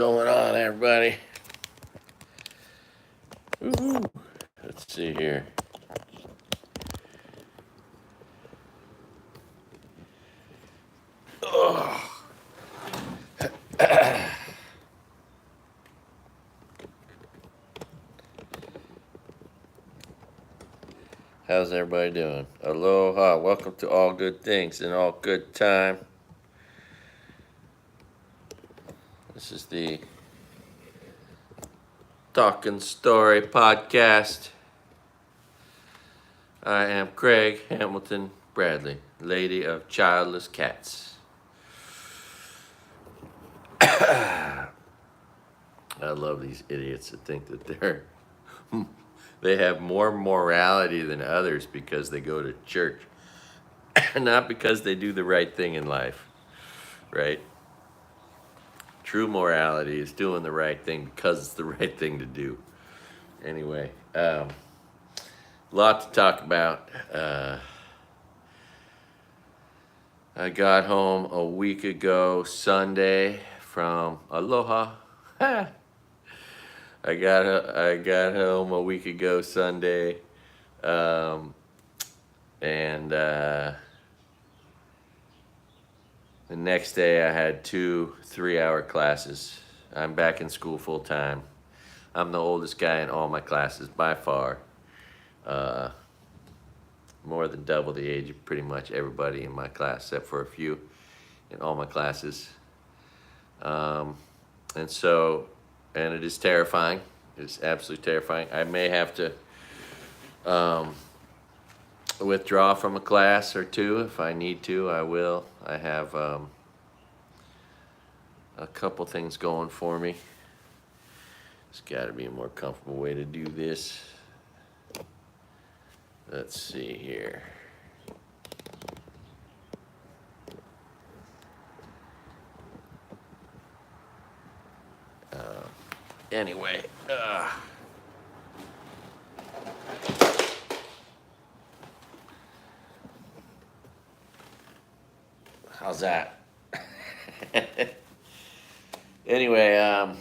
Going on, everybody? Woo-hoo. Let's see here. Oh. How's everybody doing? Aloha. Welcome to All Good Things and All Good Time. This is the Talking Story Podcast. I am Craig Hamilton Bradley, Lady of Childless Cats. I love these idiots that think that they have more morality than others because they go to church, not because they do the right thing in life, right? True morality is doing the right thing because it's the right thing to do. Anyway, a lot to talk about. I got home a week ago Sunday from Aloha. I got home a week ago Sunday, and the next day I had 2 3-hour classes. I'm back in school full time. I'm the oldest guy in all my classes by far. More than double the age of pretty much everybody in my class, except for a few in all my classes. And it is terrifying. It's absolutely terrifying. I may have to withdraw from a class or two if I need to. I will. I have a couple things going for me. There's got to be a more comfortable way to do this. Let's see here. Anyway, how's that? Anyway,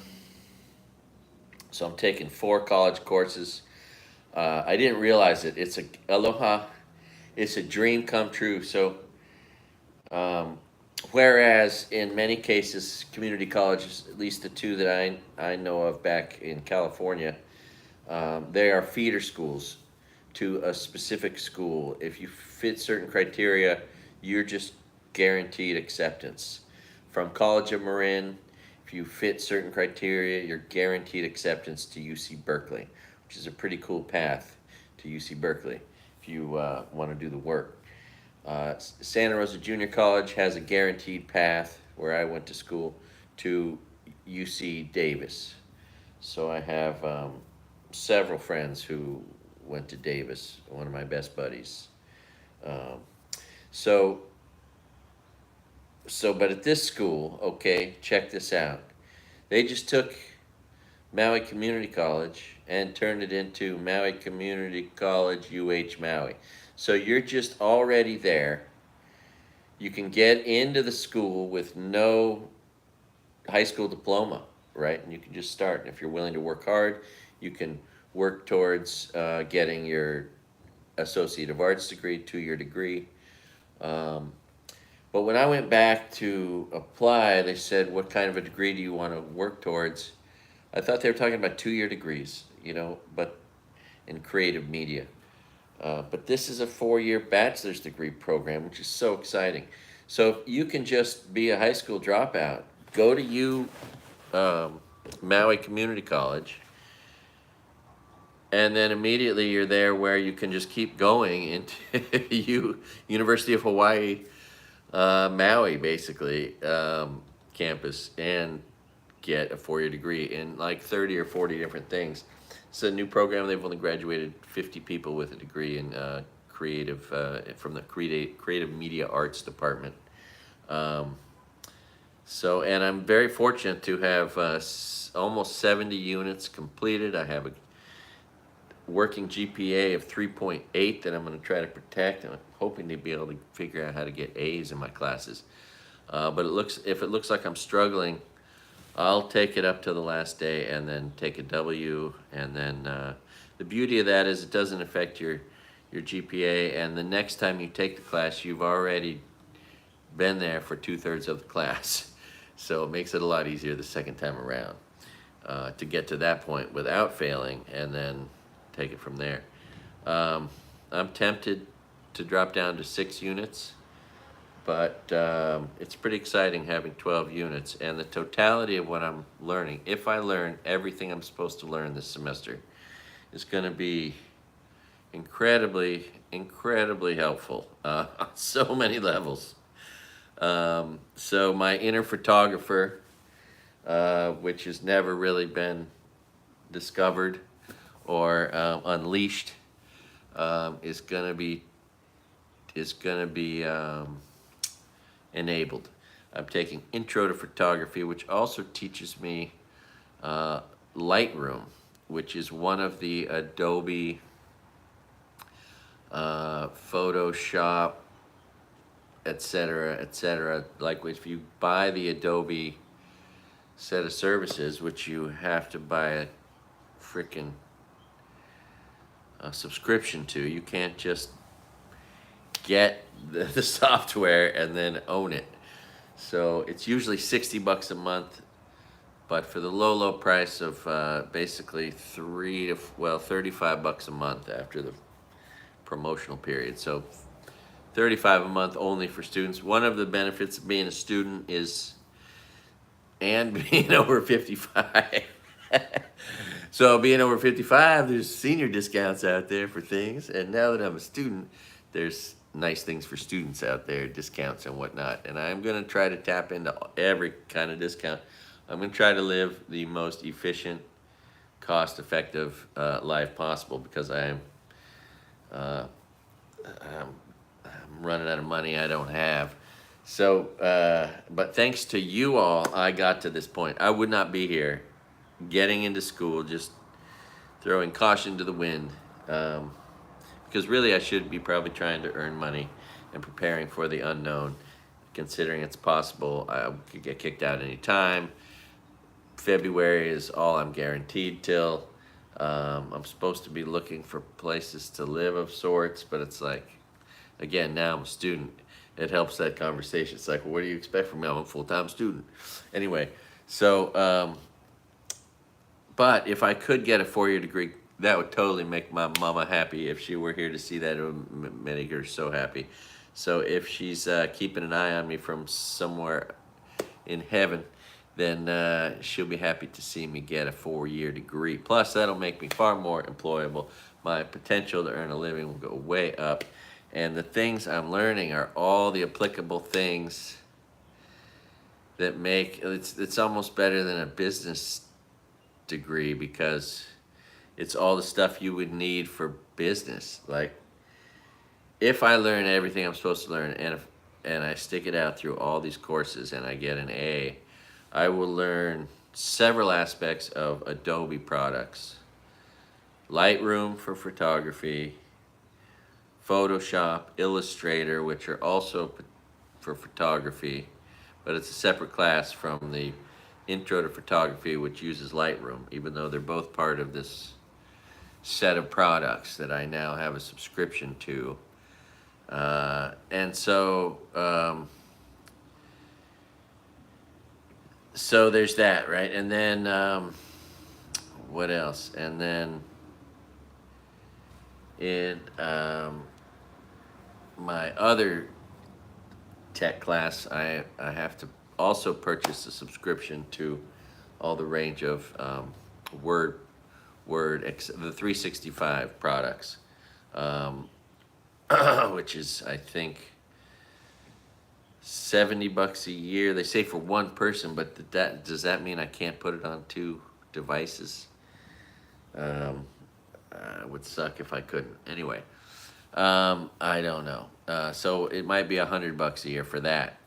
so I'm taking 4 college courses. I didn't realize it. It's Aloha. It's a dream come true. So, whereas in many cases, community colleges, at least the 2 that I know of back in California, they are feeder schools to a specific school. If you fit certain criteria, you're just guaranteed acceptance. From College of Marin, if you fit certain criteria, you're guaranteed acceptance to UC Berkeley, which is a pretty cool path to UC Berkeley if you want to do the work. Santa Rosa Junior College has a guaranteed path, where I went to school, to UC Davis. So I have several friends who went to Davis, one of my best buddies. But at this school, okay, check this out. They just took Maui Community College and turned it into Maui Community College UH Maui. So you're just already there. You can get into the school with no high school diploma, right? And you can just start. And if you're willing to work hard, you can work towards getting your Associate of Arts degree, 2-year degree. But when I went back to apply, they said, what kind of a degree do you want to work towards? I thought they were talking about 2-year degrees, but in creative media. But this is a 4-year bachelor's degree program, which is so exciting. So you can just be a high school dropout, go to Maui Community College, and then immediately you're there where you can just keep going into University of Hawaii, Maui, basically, campus, and get a 4-year degree in like 30 or 40 different things. It's a new program. They've only graduated 50 people with a degree in creative from the creative media arts department. And I'm very fortunate to have almost 70 units completed. I have a working GPA of 3.8 that I'm going to try to protect, and I'm hoping to be able to figure out how to get A's in my classes. But if it looks like I'm struggling, I'll take it up to the last day and then take a W, and then the beauty of that is it doesn't affect your GPA, and the next time you take the class, you've already been there for 2/3 of the class. So it makes it a lot easier the second time around to get to that point without failing, and then take it from there. I'm tempted to drop down to 6 units, but it's pretty exciting having 12 units, and the totality of what I'm learning, if I learn everything I'm supposed to learn this semester, is going to be incredibly helpful on so many levels. So my inner photographer, which has never really been discovered or unleashed, is gonna be enabled. I'm taking Intro to Photography, which also teaches me Lightroom, which is one of the Adobe Photoshop, etc. Like if you buy the Adobe set of services, which you have to buy a freaking subscription to, you can't just get the software and then own it. So it's usually $60 a month, but for the low price of basically $35 a month after the promotional period. So $35 a month only for students. One of the benefits of being a student is, and being over 55. So being over 55, there's senior discounts out there for things, and now that I'm a student, there's nice things for students out there, discounts and whatnot. And I'm gonna try to tap into every kind of discount. I'm gonna try to live the most efficient, cost-effective life possible, because I'm running out of money I don't have. So, but thanks to you all, I got to this point. I would not be here getting into school, just throwing caution to the wind, because really I should be probably trying to earn money and preparing for the unknown, considering it's possible I could get kicked out any time. February is all I'm guaranteed till. I'm supposed to be looking for places to live of sorts, but it's like, again, now I'm a student. It helps that conversation. It's like, well, what do you expect from me? I'm a full-time student. Anyway, so, but if I could get a 4-year degree, that would totally make my mama happy. If she were here to see that, it would make her so happy. So if she's keeping an eye on me from somewhere in heaven, then she'll be happy to see me get a 4-year degree. Plus, that'll make me far more employable. My potential to earn a living will go way up. And the things I'm learning are all the applicable things that make, it's almost better than a business degree, because it's all the stuff you would need for business. Like, if I learn everything I'm supposed to learn, and I stick it out through all these courses and I get an A, I will learn several aspects of Adobe products. Lightroom for photography, Photoshop, Illustrator, which are also for photography, but it's a separate class from the Intro to Photography, which uses Lightroom, even though they're both part of this set of products that I now have a subscription to. And so, so there's that, right? And then, what else? And then in my other tech class, I have to also purchase a subscription to all the range of Word, the 365 products, which is, I think, $70 a year. They say for one person, but does that mean I can't put it on 2 devices? It would suck if I couldn't. Anyway, I don't know. So it might be $100 a year for that.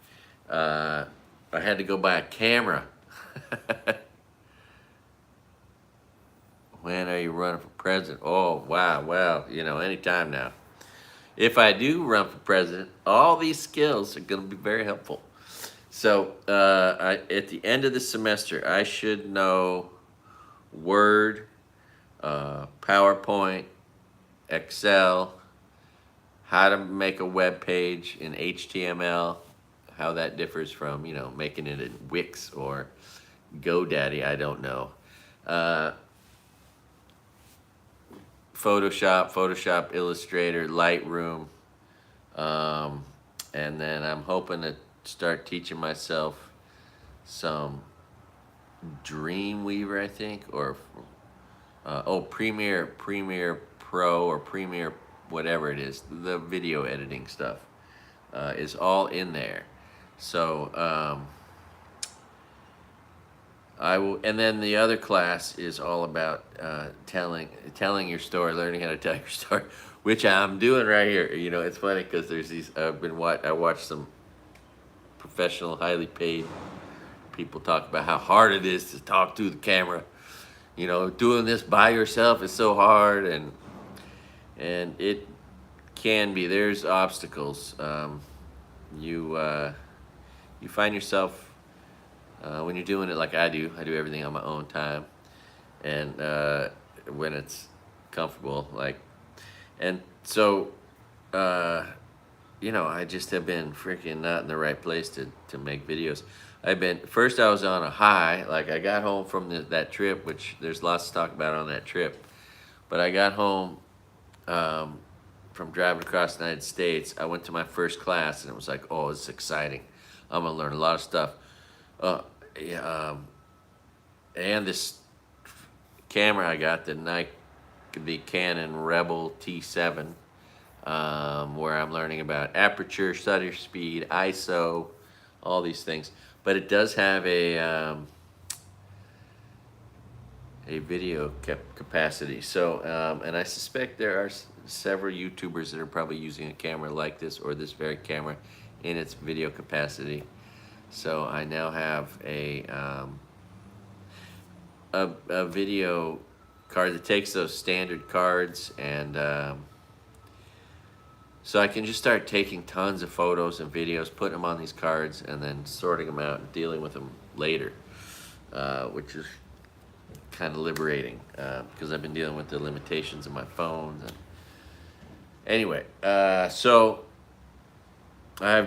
I had to go buy a camera. When are you running for president? Oh, wow, well, you know, anytime now. If I do run for president, all these skills are going to be very helpful. So at the end of the semester, I should know Word, PowerPoint, Excel, how to make a web page in HTML, how that differs from, making it in Wix or GoDaddy, I don't know. Photoshop, Illustrator, Lightroom, and then I'm hoping to start teaching myself some Dreamweaver, I think, or Premiere Pro or Premiere, whatever it is, the video editing stuff is all in there. So I will, and then the other class is all about telling your story, learning how to tell your story, which I'm doing right here. It's funny because there's these. I watched some professional, highly paid people talk about how hard it is to talk to the camera. Doing this by yourself is so hard, and it can be. There's obstacles. You find yourself when you're doing it like I do everything on my own time, and when it's comfortable, and so I just have been freaking not in the right place to make videos. First I was on a high, I got home from that trip, which there's lots to talk about on that trip, but I got home from driving across the United States. I went to my first class and it was like, oh, it's exciting. I'm gonna learn a lot of stuff. And this camera I got, the Canon Rebel T7, where I'm learning about aperture, shutter speed, ISO, all these things. But it does have a video capacity. So, and I suspect there are several YouTubers that are probably using a camera like this or this very camera in its video capacity. So I now have a video card that takes those standard cards, and so I can just start taking tons of photos and videos, putting them on these cards, and then sorting them out and dealing with them later, which is kind of liberating because I've been dealing with the limitations of my phone. Anyway, so I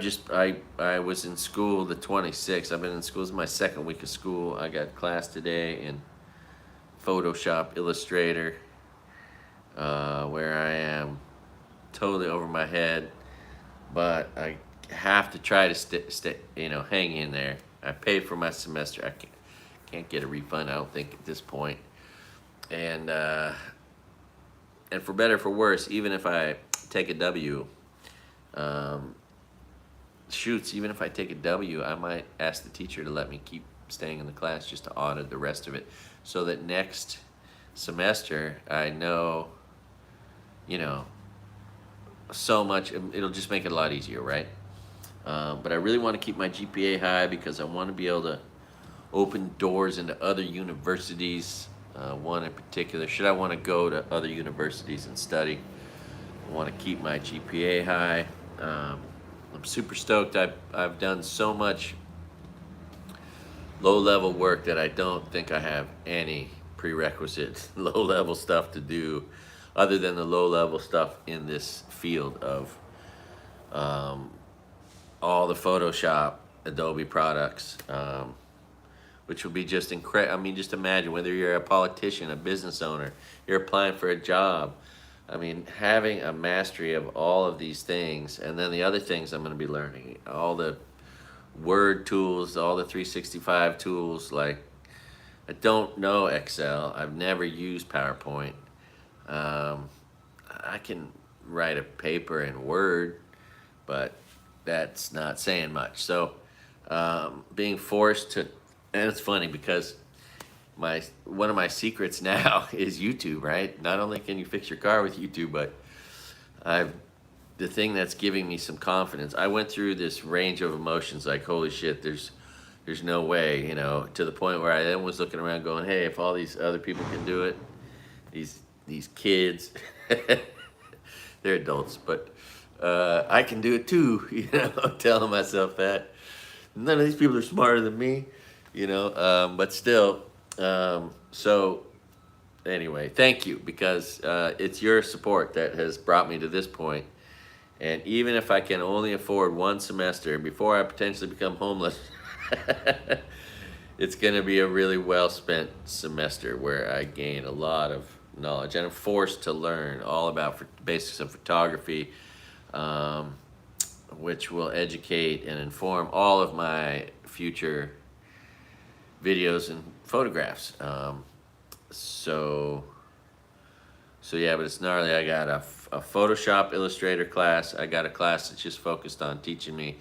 was in school the 26th. I've been in school. This is my second week of school. I got class today in Photoshop, Illustrator, where I am totally over my head, but I have to try to hang in there. I paid for my semester. I can't get a refund, I don't think, at this point. And for better or for worse, even if I take a W, even if I take a W, I might ask the teacher to let me keep staying in the class just to audit the rest of it, so that next semester I know, so much. It'll just make it a lot easier, right? But I really want to keep my GPA high because I want to be able to open doors into other universities. One in particular, should I want to go to other universities and study, I want to keep my GPA high. I'm super stoked. I've done so much low-level work that I don't think I have any prerequisite low-level stuff to do other than the low-level stuff in this field of all the Photoshop, Adobe products, which would be just incredible. I mean, just imagine whether you're a politician, a business owner, you're applying for a job. I mean, having a mastery of all of these things, and then the other things I'm going to be learning, all the Word tools, all the 365 tools. I don't know Excel. I've never used PowerPoint. I can write a paper in Word, but that's not saying much. So being forced to, and it's funny because one of my secrets now is YouTube, right? Not only can you fix your car with YouTube, but the thing that's giving me some confidence. I went through this range of emotions, like, holy shit, there's no way, to the point where I then was looking around going, hey, if all these other people can do it, these kids, they're adults, but I can do it too, telling myself that. none of these people are smarter than me, you know. But still, so anyway, thank you, because it's your support that has brought me to this point. And even if I can only afford one semester before I potentially become homeless, it's going to be a really well spent semester where I gain a lot of knowledge and I'm forced to learn all about basics of photography, which will educate and inform all of my future videos and photographs. So yeah, but it's gnarly. I got a Photoshop Illustrator class. I got a class that's just focused on teaching me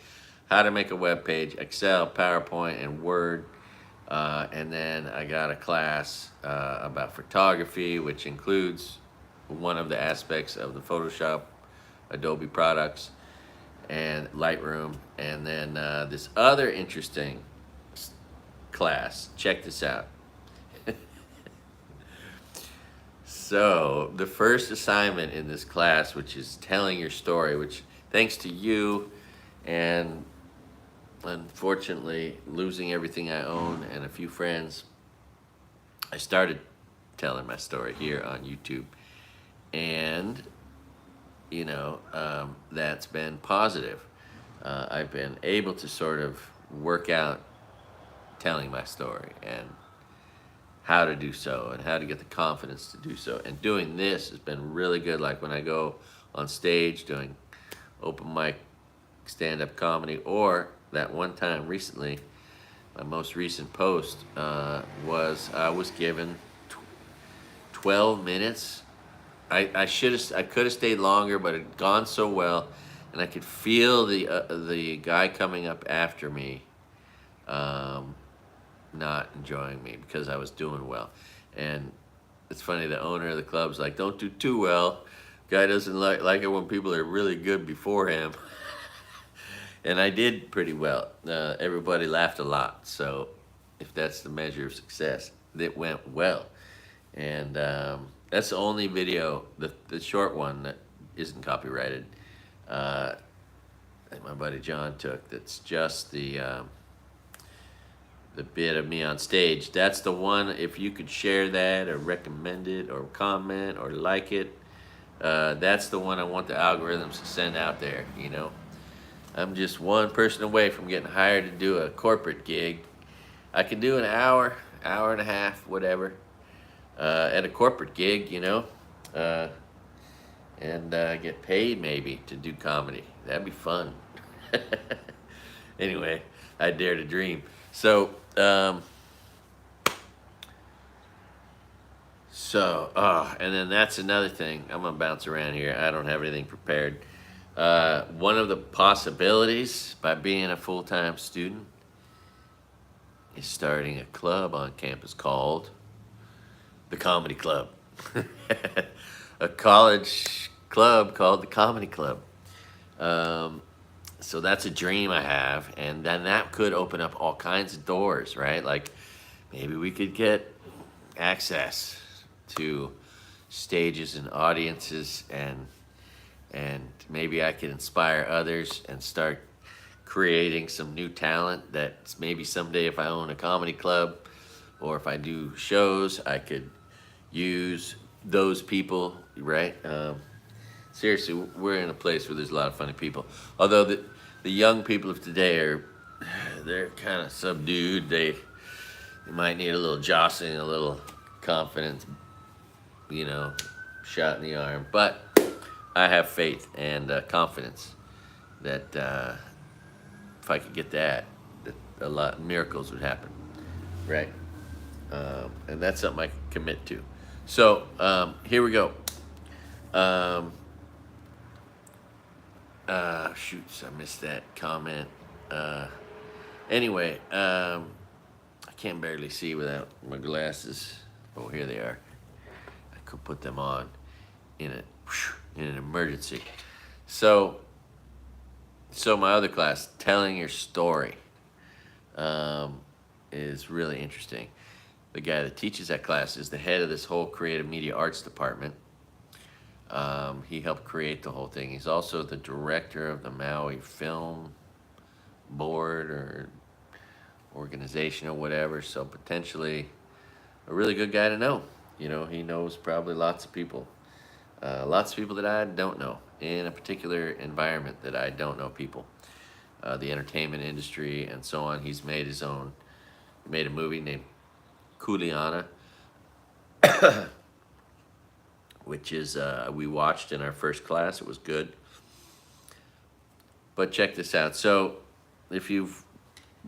how to make a web page, Excel, PowerPoint, and Word. And then I got a class about photography, which includes one of the aspects of the Photoshop, Adobe products, and Lightroom. And then this other interesting class. Check this out. So the first assignment in this class, which is telling your story, which thanks to you and unfortunately losing everything I own and a few friends, I started telling my story here on YouTube. And, you know, that's been positive. I've been able to sort of work out telling my story and how to do so and how to get the confidence to do so. And doing this has been really good. Like when I go on stage doing open mic stand-up comedy, or that one time recently, my most recent post was I was given 12 minutes. I could have stayed longer, but it had gone so well, and I could feel the guy coming up after me not enjoying me because I was doing well. And it's funny, the owner of the club's like, don't do too well. Guy doesn't like it when people are really good before him. And I did pretty well. Everybody laughed a lot. So if that's the measure of success, it went well. And that's the only video, the short one that isn't copyrighted, that my buddy John took. That's just the bit of me on stage. That's the one. If you could share that or recommend it or comment or like it, that's the one I want the algorithms to send out there, you know. I'm just one person away from getting hired to do a corporate gig. I can do an hour and a half, whatever, at a corporate gig, you know, and get paid maybe to do comedy. That'd be fun. Anyway, I dare to dream. So, and then that's another thing. I'm gonna bounce around here. I don't have anything prepared. One of the possibilities by being a full-time student is starting a club on campus called the Comedy Club. A college club called the Comedy Club. So that's a dream I have, and then that could open up all kinds of doors, right? Like maybe we could get access to stages and audiences, and maybe I could inspire others and start creating some new talent that maybe someday if I own a comedy club or if I do shows, I could use those people, right? Seriously, we're in a place where there's a lot of funny people. Although the young people of today they're kind of subdued. They might need a little jostling, a little confidence, you know, shot in the arm. But I have faith and confidence that if I could get that a lot of miracles would happen, right? And that's something I can commit to. So here we go. Shoots, I missed that comment. Anyway, I can't barely see without my glasses. Oh, here they are. I could put them on in an emergency. So my other class, telling your story, is really interesting. The guy that teaches that class is the head of this whole creative media arts department. He helped create the whole thing. He's also the director of the Maui Film Board or organization or whatever. So potentially a really good guy to know. You know, he knows probably lots of people that I don't know in a particular environment that I don't know people. The entertainment industry and so on. He's made his own. He made a movie named Kuleana, which is we watched in our first class. It was good. But check this out. So if you've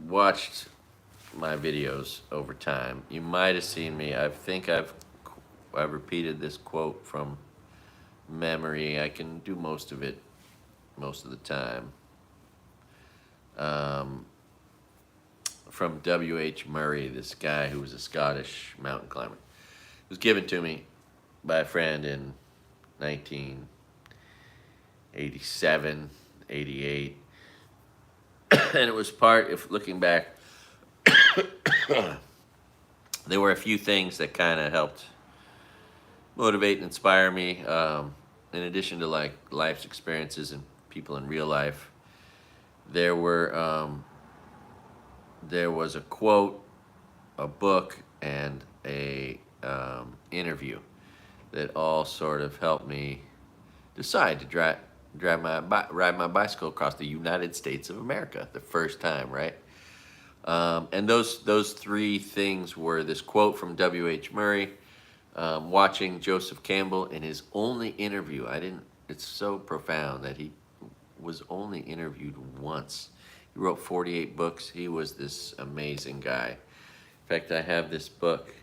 watched my videos over time, you might have seen me. I think I've repeated this quote from memory. I can do most of it most of the time. From W.H. Murray, this guy who was a Scottish mountain climber. It was given to me by a friend in 1987, 88. And it was part, if looking back, there were a few things that kind of helped motivate and inspire me. In addition to like life's experiences and people in real life, there was a quote, a book, and a interview that all sort of helped me decide to ride my bicycle across the United States of America the first time, right? And those three things were this quote from W.H. Murray, watching Joseph Campbell in his only interview. It's so profound that he was only interviewed once. He wrote 48 books. He was this amazing guy. In fact, I have this book.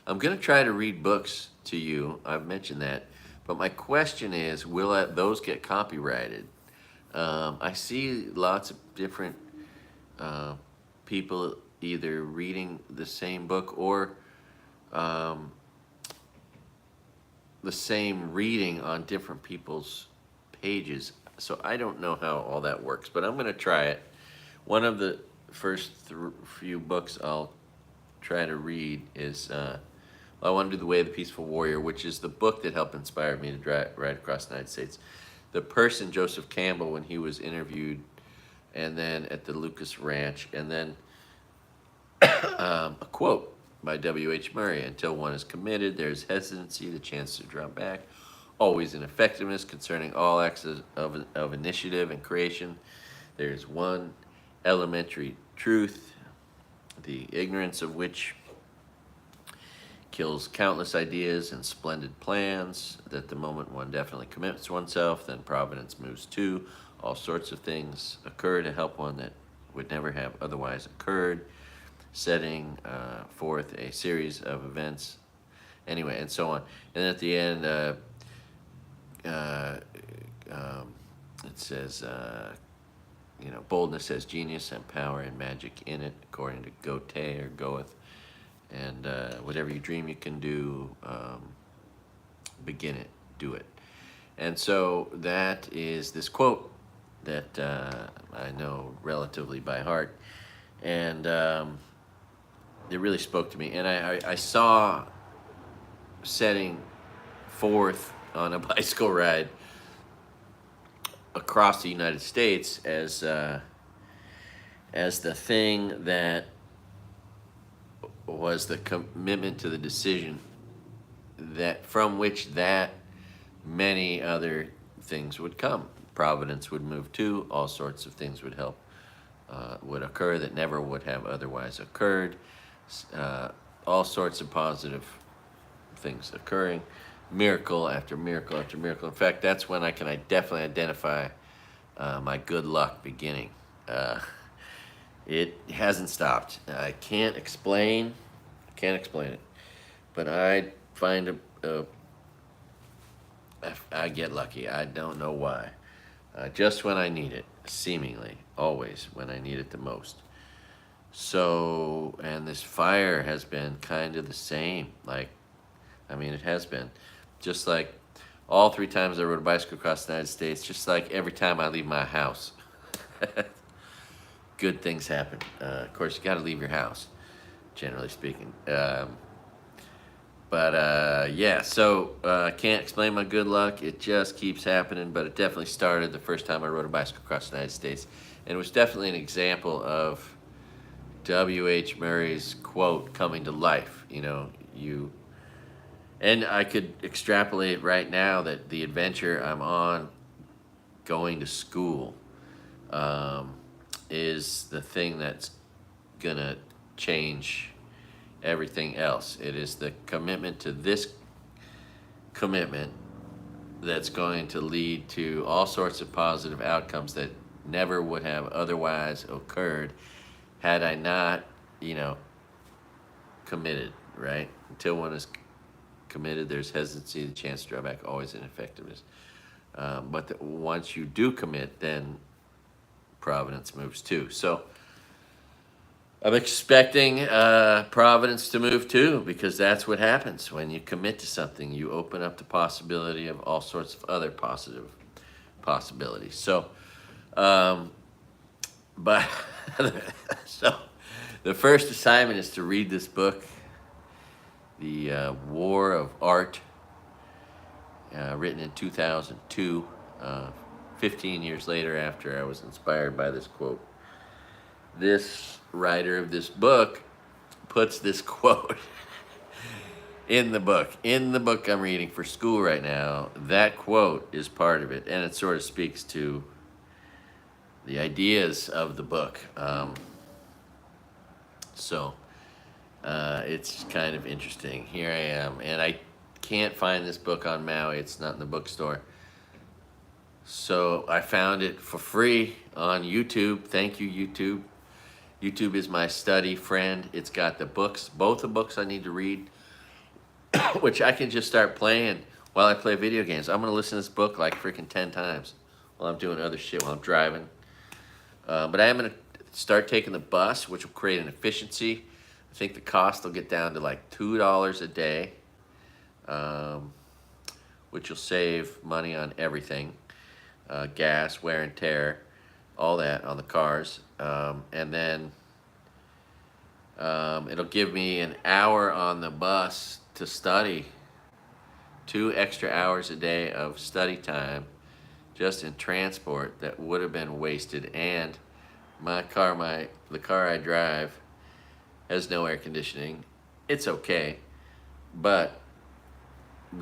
I'm going to try to read books to you. I've mentioned that. But my question is, will those get copyrighted? I see lots of different people either reading the same book or the same reading on different people's pages. So I don't know how all that works, but I'm going to try it. One of the first few books I'll try to read is I want to do The Way of the Peaceful Warrior, which is the book that helped inspire me to ride across the United States. The person, Joseph Campbell, when he was interviewed, and then at the Lucas Ranch, and then a quote by W.H. Murray: "Until one is committed, there is hesitancy, the chance to draw back, always ineffectiveness concerning all acts of initiative and creation. There is one elementary truth, the ignorance of which kills countless ideas and splendid plans, that the moment one definitely commits oneself, then providence moves too. All sorts of things occur to help one that would never have otherwise occurred, setting forth a series of events." Anyway, and so on. And at the end, it says, boldness has genius and power and magic in it, according to Goethe or Goethe. And whatever you dream you can do, begin it, do it. And so that is this quote that I know relatively by heart. And it really spoke to me. And I saw setting forth on a bicycle ride across the United States as the thing that was the commitment to the decision that from which that many other things would come. Providence would move too. All sorts of things would occur that never would have otherwise occurred. All sorts of positive things occurring, miracle after miracle after miracle. In fact, that's when I can definitely identify my good luck beginning. It hasn't stopped. I can't explain it, but I find I get lucky. I don't know why. Just when I need it, seemingly, always when I need it the most. So, and this fire has been kind of the same. It has been. Just like all 3 times I rode a bicycle across the United States, just like every time I leave my house. Good things happen. Of course, you got to leave your house, generally speaking. Yeah, so I can't explain my good luck. It just keeps happening, but it definitely started the first time I rode a bicycle across the United States. And it was definitely an example of W.H. Murray's quote coming to life. And I could extrapolate right now that the adventure I'm on, going to school, is the thing that's gonna change everything else. It is the commitment to this commitment that's going to lead to all sorts of positive outcomes that never would have otherwise occurred had I not, committed, right? Until one is committed, there's hesitancy, the chance to draw back, always ineffectiveness. But once you do commit, then Providence moves too. So I'm expecting Providence to move too, because that's what happens when you commit to something. You open up the possibility of all sorts of other positive possibilities. So, but so the first assignment is to read this book, The War of Art, written in 2002, 15 years later after I was inspired by this quote. This writer of this book puts this quote in the book. In the book I'm reading for school right now, that quote is part of it, and it sort of speaks to the ideas of the book. So it's kind of interesting. Here I am, and I can't find this book on Maui. It's not in the bookstore. So I found it for free on YouTube. Thank you, YouTube. YouTube is my study friend. It's got the books, both the books I need to read, which I can just start playing while I play video games. I'm going to listen to this book like freaking 10 times while I'm doing other shit, while I'm driving. But I am going to start taking the bus, which will create an efficiency. I think the cost will get down to like $2 a day, which will save money on everything. Gas, wear and tear, all that on the cars. And then it'll give me an hour on the bus to study. 2 extra hours a day of study time just in transport that would have been wasted. And the car I drive has no air conditioning. It's okay, but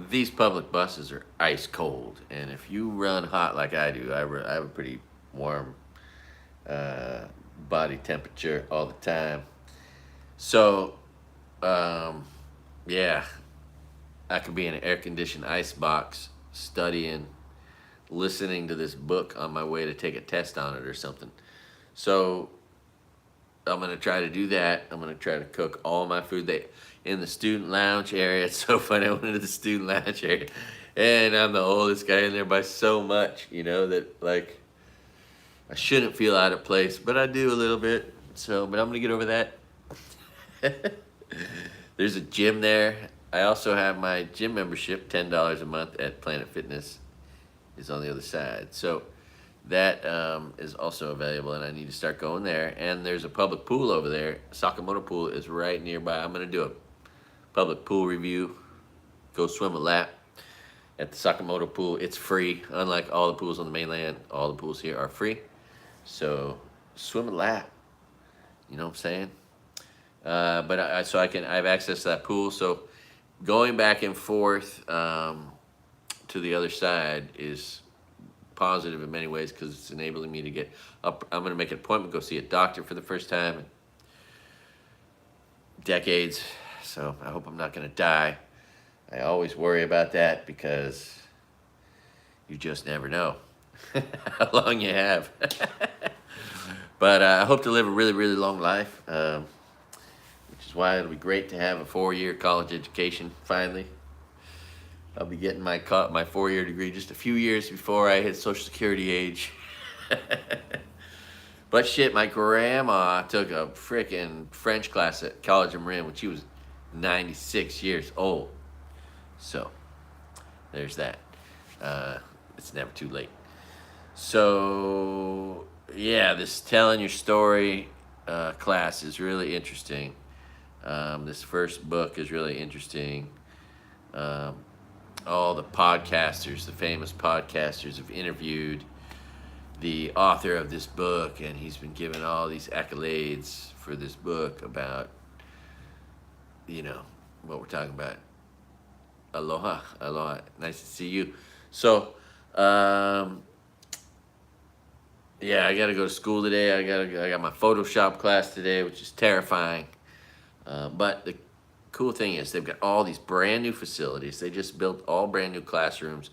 these public buses are ice cold, and if you run hot like I do, I have a pretty warm body temperature all the time. So, yeah, I could be in an air-conditioned ice box studying, listening to this book on my way to take a test on it or something. So I'm going to try to do that. I'm going to try to cook all my food in the student lounge area. It's so funny. I went into the student lounge area, and I'm the oldest guy in there by so much, that, like, I shouldn't feel out of place, but I do a little bit. So, but I'm going to get over that. There's a gym there. I also have my gym membership, $10 a month at Planet Fitness, is on the other side. So that is also available, and I need to start going there. And there's a public pool over there. Sakamoto Pool is right nearby. I'm going to do a public pool review. Go swim a lap at the Sakamoto Pool. It's free. Unlike all the pools on the mainland, all the pools here are free. So swim a lap. You know what I'm saying? But I have access to that pool. So going back and forth to the other side is positive in many ways, because it's enabling me to get up. I'm going to make an appointment, go see a doctor for the first time in decades. So I hope I'm not going to die. I always worry about that, because you just never know how long you have. But I hope to live a really, really long life, which is why it'll be great to have a 4-year college education finally. I'll be getting my 4-year degree just a few years before I hit Social Security age. But shit, my grandma took a frickin' French class at College of Marin when she was 96 years old. So, there's that. It's never too late. So, yeah, this telling your story class is really interesting. This first book is really interesting. All the podcasters, the famous podcasters have interviewed the author of this book, and he's been given all these accolades for this book about, you know, what we're talking about. Aloha, aloha, nice to see you. So, yeah, I got to go to school today. I got my Photoshop class today, which is terrifying. But the cool thing is they've got all these brand new facilities. They just built all brand new classrooms,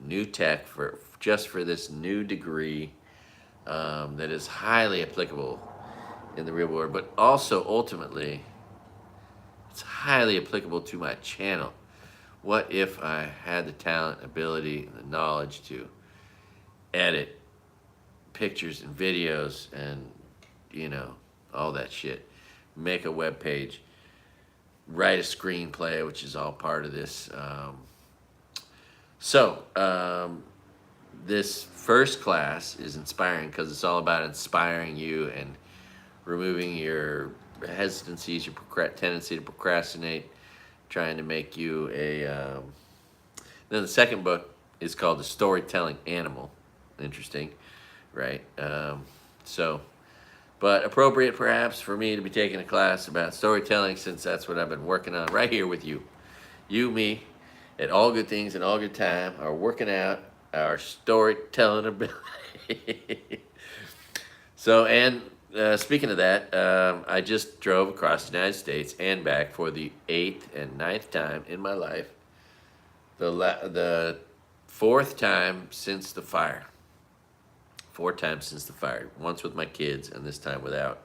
new tech for this new degree that is highly applicable in the real world, but also ultimately it's highly applicable to my channel. What if I had the talent, ability, and the knowledge to edit pictures and videos and, you know, all that shit, make a web page, write a screenplay, which is all part of this. This first class is inspiring because it's all about inspiring you and removing your hesitancies, your tendency to procrastinate, trying to make you a... Then the second book is called The Storytelling Animal. Interesting, right? But appropriate perhaps for me to be taking a class about storytelling, since that's what I've been working on right here with you. You, me, at All Good Things and All Good Time are working out our storytelling ability. Speaking of that, I just drove across the United States and back for the 8th and 9th time in my life. The 4th time since the fire. 4 times since the fire. Once with my kids and this time without.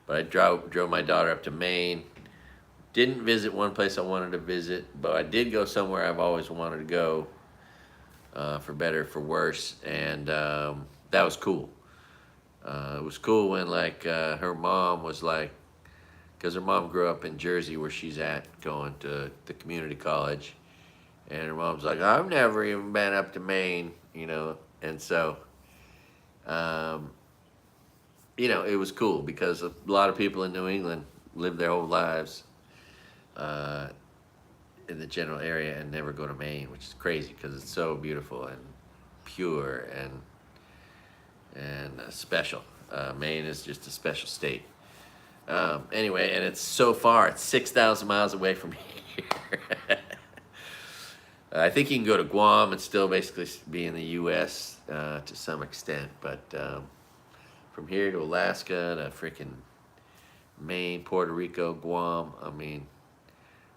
But I drove my daughter up to Maine. Didn't visit one place I wanted to visit, but I did go somewhere I've always wanted to go, for better, for worse, and that was cool. It was cool when, like, her mom was like, because her mom grew up in Jersey where she's at, going to the community college, and her mom's like, I've never even been up to Maine, you know, and so, you know, it was cool because a lot of people in New England live their whole lives in the general area and never go to Maine, which is crazy because it's so beautiful and pure and special. Maine is just a special state. Anyway, and it's so far, it's 6,000 miles away from here. I think you can go to Guam and still basically be in the U.S. To some extent, but from here to Alaska to freaking Maine, Puerto Rico, Guam, I mean,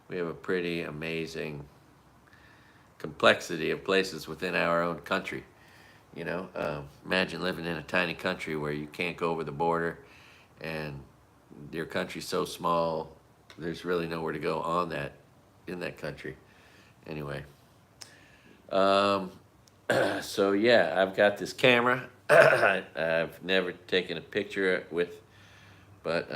we have a pretty amazing complexity of places within our own country. You know, imagine living in a tiny country where you can't go over the border, and your country's so small, there's really nowhere to go in that country. Anyway, so yeah, I've got this camera. I've never taken a picture with, but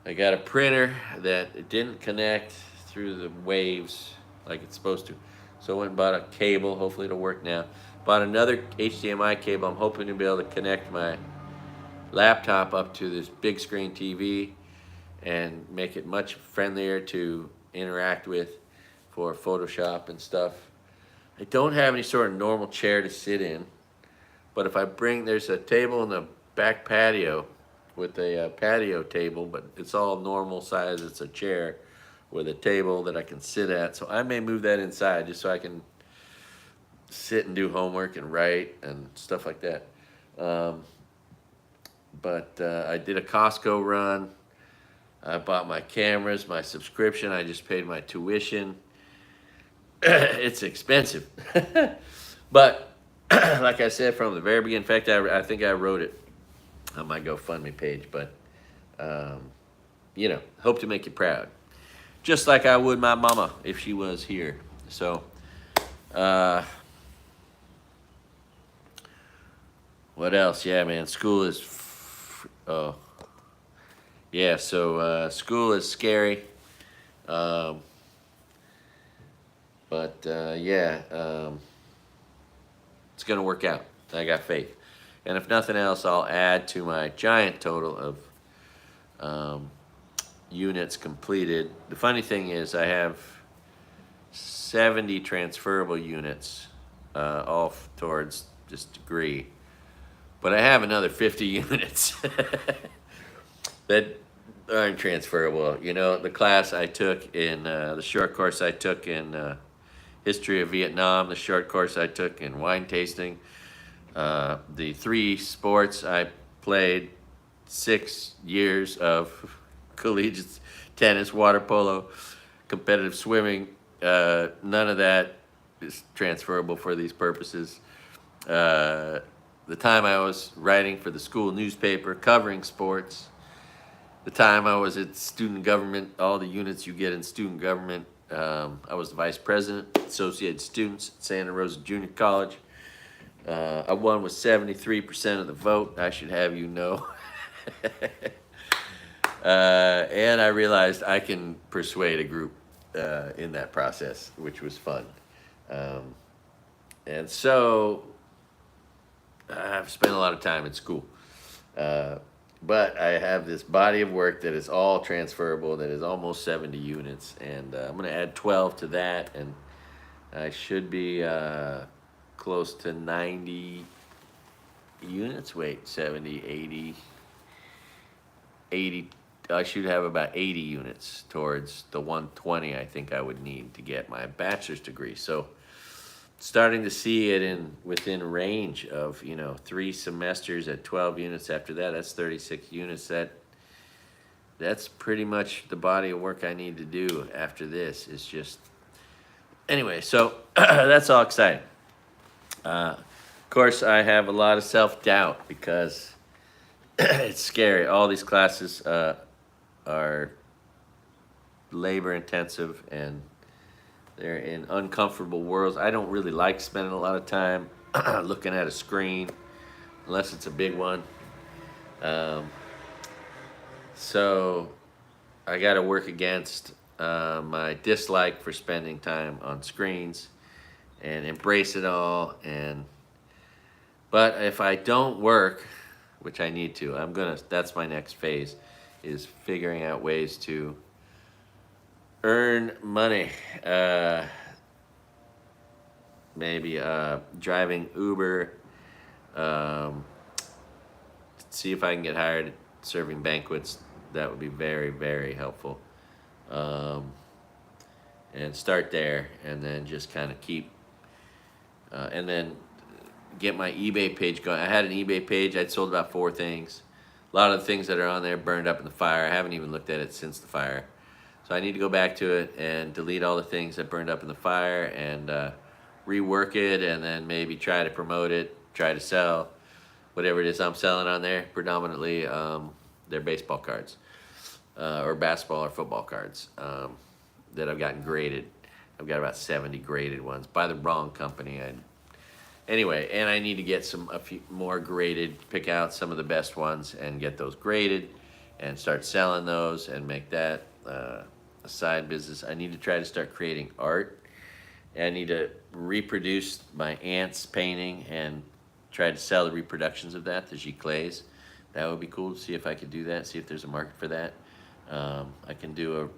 I got a printer that didn't connect through the waves like it's supposed to. So I went and bought a cable, hopefully it'll work now. Bought another HDMI cable. I'm hoping to be able to connect my laptop up to this big screen TV and make it much friendlier to interact with for Photoshop and stuff. I don't have any sort of normal chair to sit in, but if I there's a table in the back patio with a patio table, but it's all normal size. It's a chair with a table that I can sit at. So I may move that inside just so I can sit and do homework and write and stuff like that. But I did a Costco run. I bought my cameras, my subscription. I just paid my tuition. It's expensive. But like I said from the very beginning, in fact, I think I wrote it on my GoFundMe page, but you know, hope to make you proud. Just like I would my mama if she was here. So, what else? Yeah, man, school is, yeah, so school is scary. Yeah, it's gonna work out. I got faith. And if nothing else, I'll add to my giant total of units completed. The funny thing is I have 70 transferable units off towards this degree. But I have another 50 units that aren't transferable. You know, the class I took in, the short course I took in history of Vietnam, the short course I took in wine tasting, the 3 sports I played, 6 years of collegiate tennis, water polo, competitive swimming, none of that is transferable for these purposes. The time I was writing for the school newspaper, covering sports, the time I was at student government, all the units you get in student government, I was the vice president, Associated Students at Santa Rosa Junior College. I won with 73% of the vote, I should have you know. And I realized I can persuade a group in that process, which was fun. And so I've spent a lot of time at school. But I have this body of work that is all transferable, that is almost 70 units, and I'm going to add 12 to that, and I should be close to 90 units. Wait, 70, 80, I should have about 80 units towards the 120 I think I would need to get my bachelor's degree. So starting to see it within range of, 3 semesters at 12 units. After that, that's 36 units. That's pretty much the body of work I need to do after this. It's just, anyway, so that's all exciting. Of course, I have a lot of self-doubt because it's scary. All these classes are labor intensive, and they're in uncomfortable worlds. I don't really like spending a lot of time looking at a screen, unless it's a big one. So I got to work against my dislike for spending time on screens and embrace it all. But if I don't work, which I need to, that's my next phase, is figuring out ways to earn money. Maybe driving Uber, see if I can get hired serving banquets. That would be very, very helpful. And start there, and then just kind of keep, and then get my eBay page going. I had an eBay page. I'd sold about 4 things. A lot of the things that are on there burned up in the fire. I haven't even looked at it since the fire. So I need to go back to it and delete all the things that burned up in the fire and rework it, and then maybe try to promote it, try to sell whatever it is I'm selling on there. Predominantly, they're baseball cards or basketball or football cards that I've gotten graded. I've got about 70 graded ones by the wrong company. Anyway, and I need to get a few more graded, pick out some of the best ones and get those graded and start selling those and make that a side business. I need to try to start creating art. I need to reproduce my aunt's painting and try to sell the reproductions of that, the giclées. That would be cool to see if I could do that, see if there's a market for that. I can do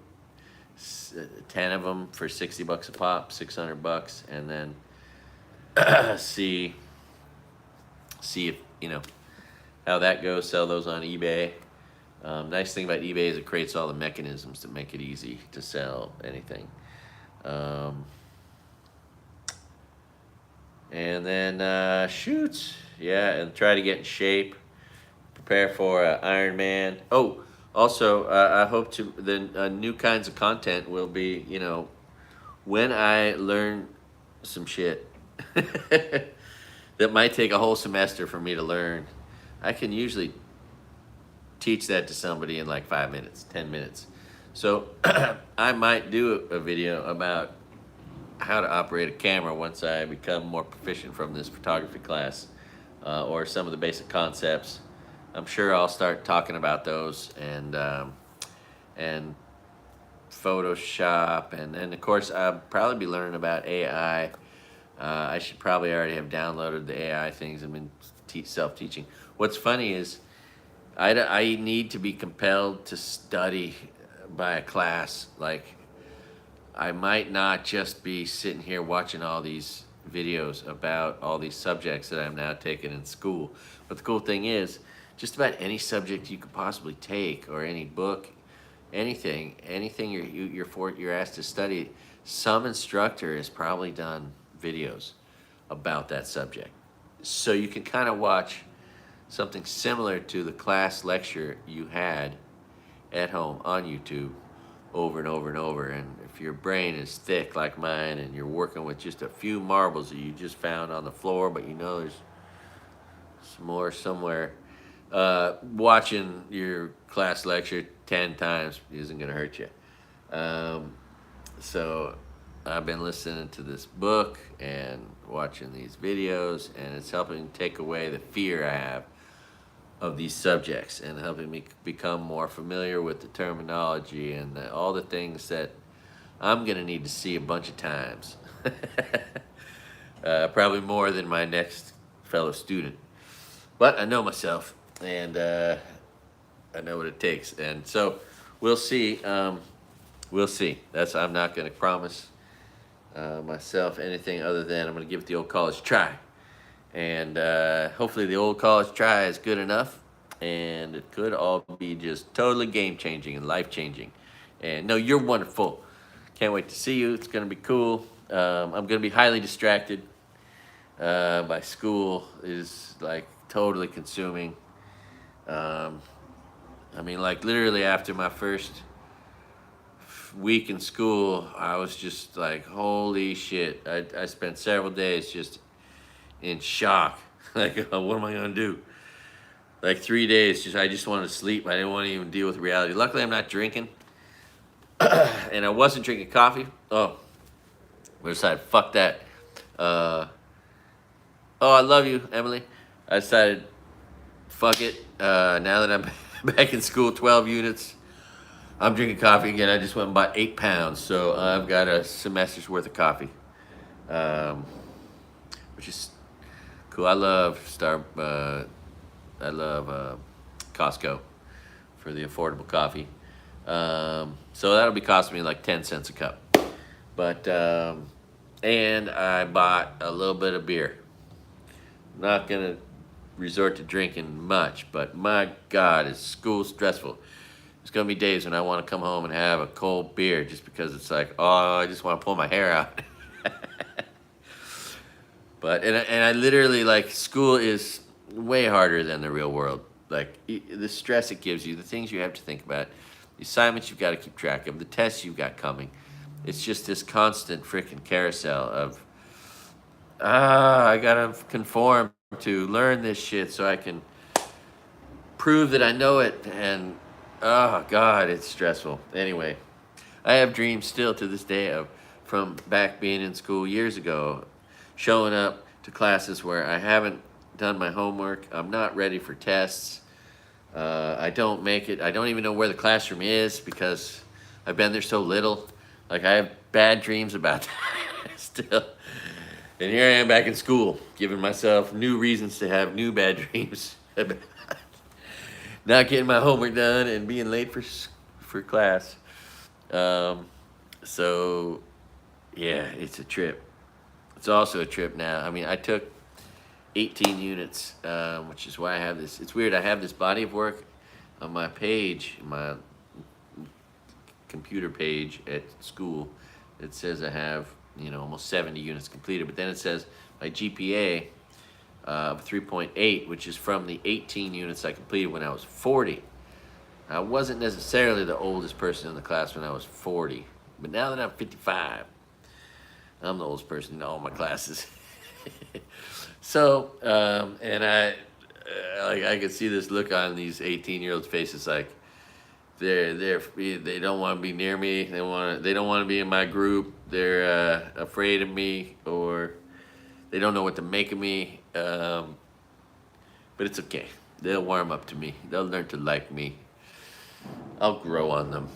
10 of them for $60 a pop, $600, and then see if, how that goes, sell those on eBay. Nice thing about eBay is it creates all the mechanisms that make it easy to sell anything. And then shoot, and try to get in shape, prepare for Iron Man. Oh, also, I hope the new kinds of content will be, when I learn some shit that might take a whole semester for me to learn, I can usually teach that to somebody in like 5 minutes, 10 minutes. So I might do a video about how to operate a camera once I become more proficient from this photography class, or some of the basic concepts. I'm sure I'll start talking about those and Photoshop, and then of course I'll probably be learning about AI. I should probably already have downloaded the AI things and been self-teaching. What's funny is I need to be compelled to study by a class. Like, I might not just be sitting here watching all these videos about all these subjects that I'm now taking in school. But the cool thing is, just about any subject you could possibly take, or any book, anything you're asked to study, some instructor has probably done videos about that subject. So you can kind of watch something similar to the class lecture you had at home on YouTube over and over and over. And if your brain is thick like mine and you're working with just a few marbles that you just found on the floor, but you know there's some more somewhere, watching your class lecture 10 times isn't going to hurt you. So I've been listening to this book and watching these videos, and it's helping take away the fear I have of these subjects, and helping me become more familiar with the terminology and all the things that I'm gonna need to see a bunch of times. Probably more than my next fellow student. But I know myself, and I know what it takes. And so we'll see. We'll see. I'm not gonna promise myself anything other than I'm gonna give it the old college try. And hopefully the old college try is good enough, and it could all be just totally game-changing and life-changing. And no, you're wonderful. Can't wait to see you. It's going to be cool. I'm going to be highly distracted by school. It is like totally consuming. I mean, like literally after my first week in school, I was just like, holy shit. I spent several days just in shock. Like, what am I gonna do? Like 3 days, I just wanted to sleep. I didn't want to even deal with reality. Luckily, I'm not drinking, and I wasn't drinking coffee. Oh, we decided, fuck that. Oh, I love you, Emily. I decided, fuck it. Now that I'm back in school, 12 units, I'm drinking coffee again. I just went and bought 8 pounds, so I've got a semester's worth of coffee, which is cool. I love Costco for the affordable coffee. So that'll be costing me like 10 cents a cup. But and I bought a little bit of beer. I'm not gonna resort to drinking much, but my God, is school stressful. There's gonna be days when I want to come home and have a cold beer just because it's like, oh, I just want to pull my hair out. But and I literally, like, school is way harder than the real world. Like the stress it gives you, the things you have to think about, the assignments you've got to keep track of, the tests you've got coming. It's just this constant freaking carousel of I gotta conform to learn this shit so I can prove that I know it, and oh God, it's stressful. Anyway, I have dreams still to this day of from back being in school years ago, showing up to classes where I haven't done my homework. I'm not ready for tests. I don't make it. I don't even know where the classroom is because I've been there so little. Like, I have bad dreams about that still. And here I am back in school, giving myself new reasons to have new bad dreams about not getting my homework done and being late for class. So, yeah, it's a trip. It's also a trip now. I mean, I took 18 units, which is why I have this. It's weird. I have this body of work on my page, my computer page at school. It says I have, almost 70 units completed. But then it says my GPA of 3.8, which is from the 18 units I completed when I was 40. I wasn't necessarily the oldest person in the class when I was 40. But now that I'm 55, I'm the oldest person in all my classes. So, and I could see this look on these 18-year-olds' faces, like they don't want to be near me. They don't want to be in my group. They're afraid of me, or they don't know what to make of me. But it's okay. They'll warm up to me. They'll learn to like me. I'll grow on them.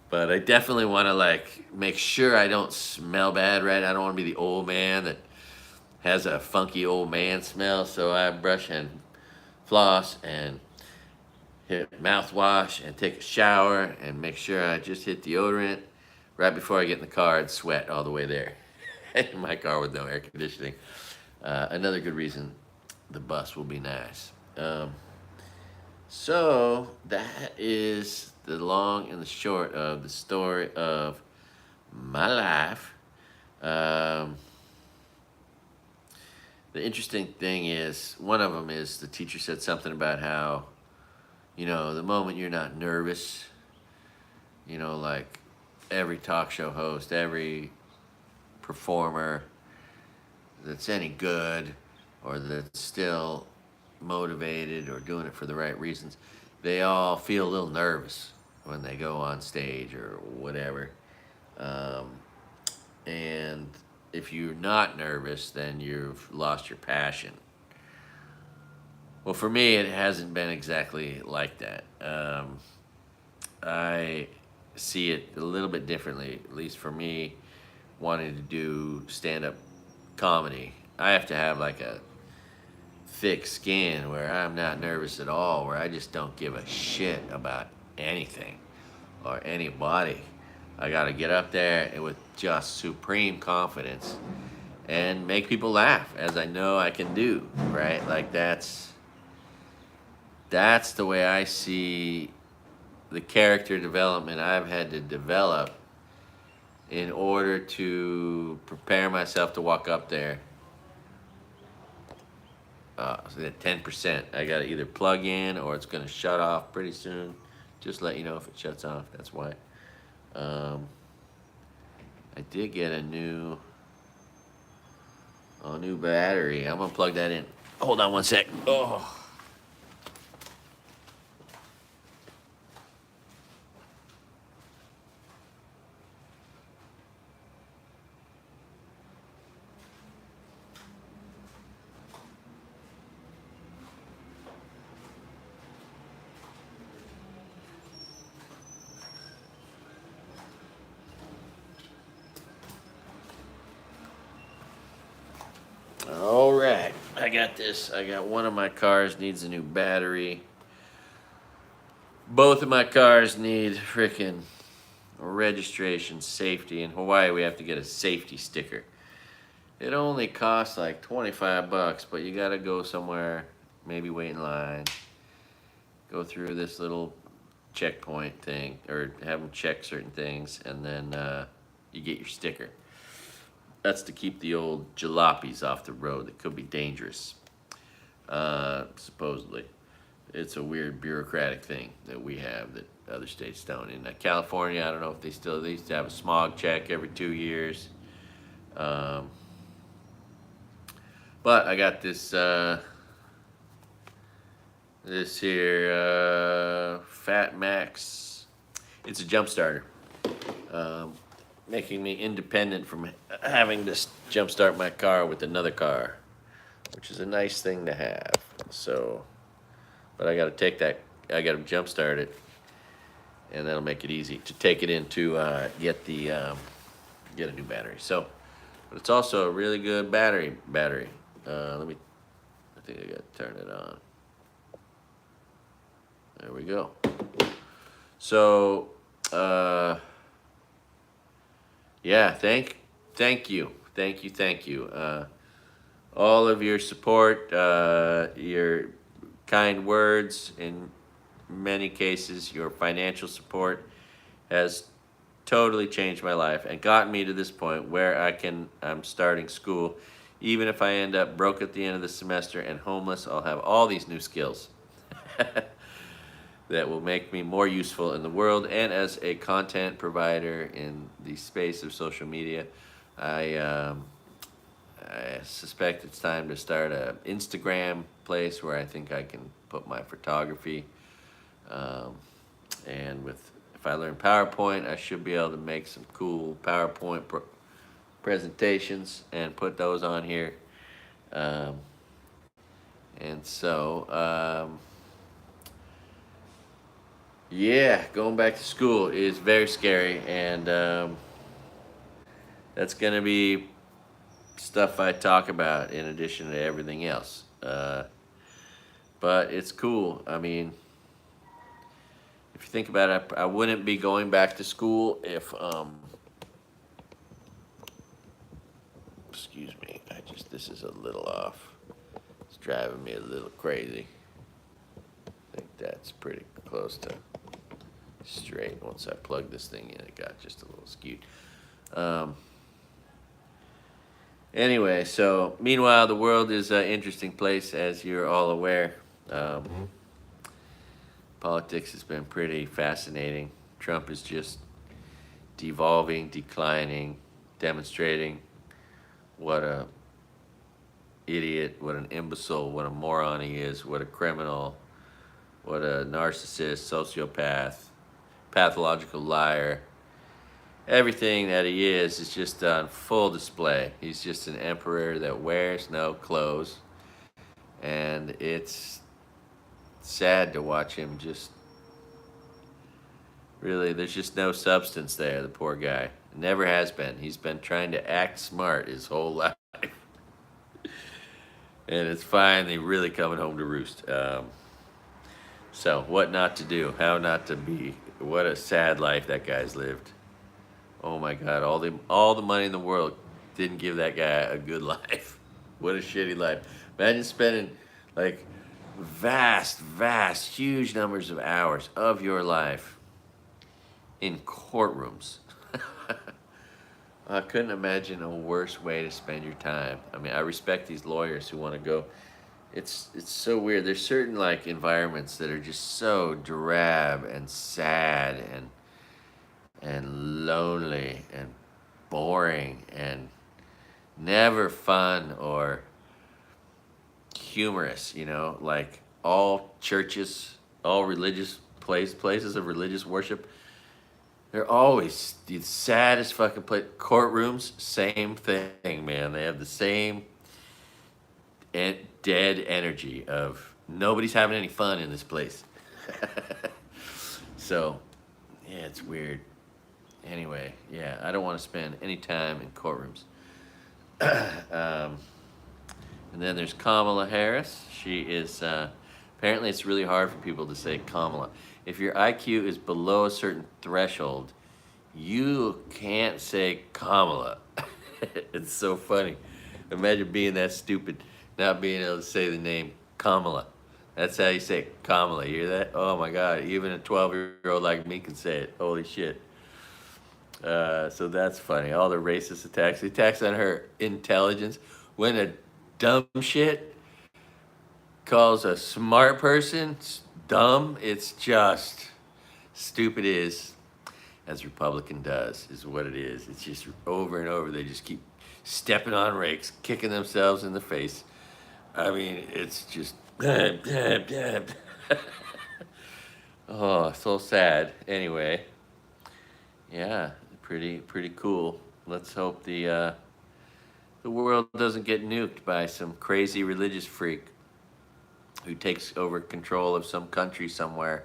But I definitely want to make sure I don't smell bad, right? I don't want to be the old man that has a funky old man smell. So I brush and floss and hit mouthwash and take a shower and make sure I just hit deodorant right before I get in the car and sweat all the way there. in my car with no air conditioning. Another good reason the bus will be nice. So that is the long and the short of the story of my life. The interesting thing is, one of them is the teacher said something about how, the moment you're not nervous, like every talk show host, every performer that's any good or that's still motivated or doing it for the right reasons, they all feel a little nervous when they go on stage or whatever. And if you're not nervous, then you've lost your passion. Well, for me, it hasn't been exactly like that. I see it a little bit differently, at least for me, wanting to do stand-up comedy. I have to have like a thick skin where I'm not nervous at all, where I just don't give a shit about anything or anybody. I gotta get up there and with just supreme confidence and make people laugh, as I know I can do, right? Like that's the way I see the character development I've had to develop in order to prepare myself to walk up there. So that 10%, I gotta either plug in or it's gonna shut off pretty soon. Just let you know if it shuts off, that's why. I did get a new battery. I'm gonna plug that in. Hold on one sec. Oh. All right, I got this. I got one of my cars needs a new battery. Both of my cars need freaking registration, safety. In Hawaii, we have to get a safety sticker. It only costs like $25, but you gotta go somewhere, maybe wait in line, go through this little checkpoint thing, or have them check certain things, and then you get your sticker. That's to keep the old jalopies off the road that could be dangerous, supposedly. It's a weird bureaucratic thing that we have that other states don't. In California, I don't know if they used to have a smog check every 2 years. But I got this here Fat Max. It's a jump starter. Making me independent from having to jump start my car with another car, which is a nice thing to have. So, but I got to jump start it, and that'll make it easy to take it in to get a new battery. So, but it's also a really good battery. I think I got to turn it on. There we go. So, yeah, thank you. All of your support, your kind words, in many cases, your financial support has totally changed my life and gotten me to this point where I'm starting school. Even if I end up broke at the end of the semester and homeless, I'll have all these new skills that will make me more useful in the world and as a content provider in the space of social media. I suspect it's time to start an Instagram place where I think I can put my photography. And if I learn PowerPoint, I should be able to make some cool PowerPoint presentations and put those on here. And so, yeah, going back to school is very scary, and that's going to be stuff I talk about in addition to everything else. But it's cool. I mean, if you think about it, I wouldn't be going back to school if Excuse me. This is a little off. It's driving me a little crazy. I think that's pretty close to straight. Once I plug this thing in, it got just a little skewed. Anyway, so meanwhile, the world is an interesting place, as you're all aware. Politics has been pretty fascinating. Trump is just devolving, declining, demonstrating what a idiot, what an imbecile, what a moron he is, what a criminal, what a narcissist, sociopath, pathological liar. Everything that he is just on full display. He's just an emperor that wears no clothes. And it's sad to watch him just... Really, there's just no substance there, the poor guy. Never has been. He's been trying to act smart his whole life. And it's finally really coming home to roost. So, what not to do? How not to be? What a sad life that guy's lived. Oh my God, all the money in the world didn't give that guy a good life. What a shitty life. Imagine spending like vast, huge numbers of hours of your life in courtrooms. I couldn't imagine a worse way to spend your time. I mean, I respect these lawyers who want to go. It's so weird. There's certain like environments that are just so drab and sad and lonely and boring and never fun or humorous, you know, like all churches, all religious places of religious worship, they're always the saddest fucking place. Courtrooms, same thing, man. They have the same dead energy of nobody's having any fun in this place. So, yeah, it's weird. Anyway, yeah, I don't want to spend any time in courtrooms. And then there's Kamala Harris. She is, apparently it's really hard for people to say Kamala. If your IQ is below a certain threshold, you can't say Kamala. It's so funny. Imagine being that stupid, not being able to say the name Kamala. That's how you say Kamala. You hear that? Oh my God, even a 12-year-old like me can say it. Holy shit. So that's funny. All the racist attacks. The attacks on her intelligence. When a dumb shit calls a smart person dumb, it's just stupid is, as Republican does, is what it is. It's just over and over. They just keep stepping on rakes, kicking themselves in the face. I mean, it's just... Oh, so sad. Anyway, yeah, pretty cool. Let's hope the world doesn't get nuked by some crazy religious freak who takes over control of some country somewhere,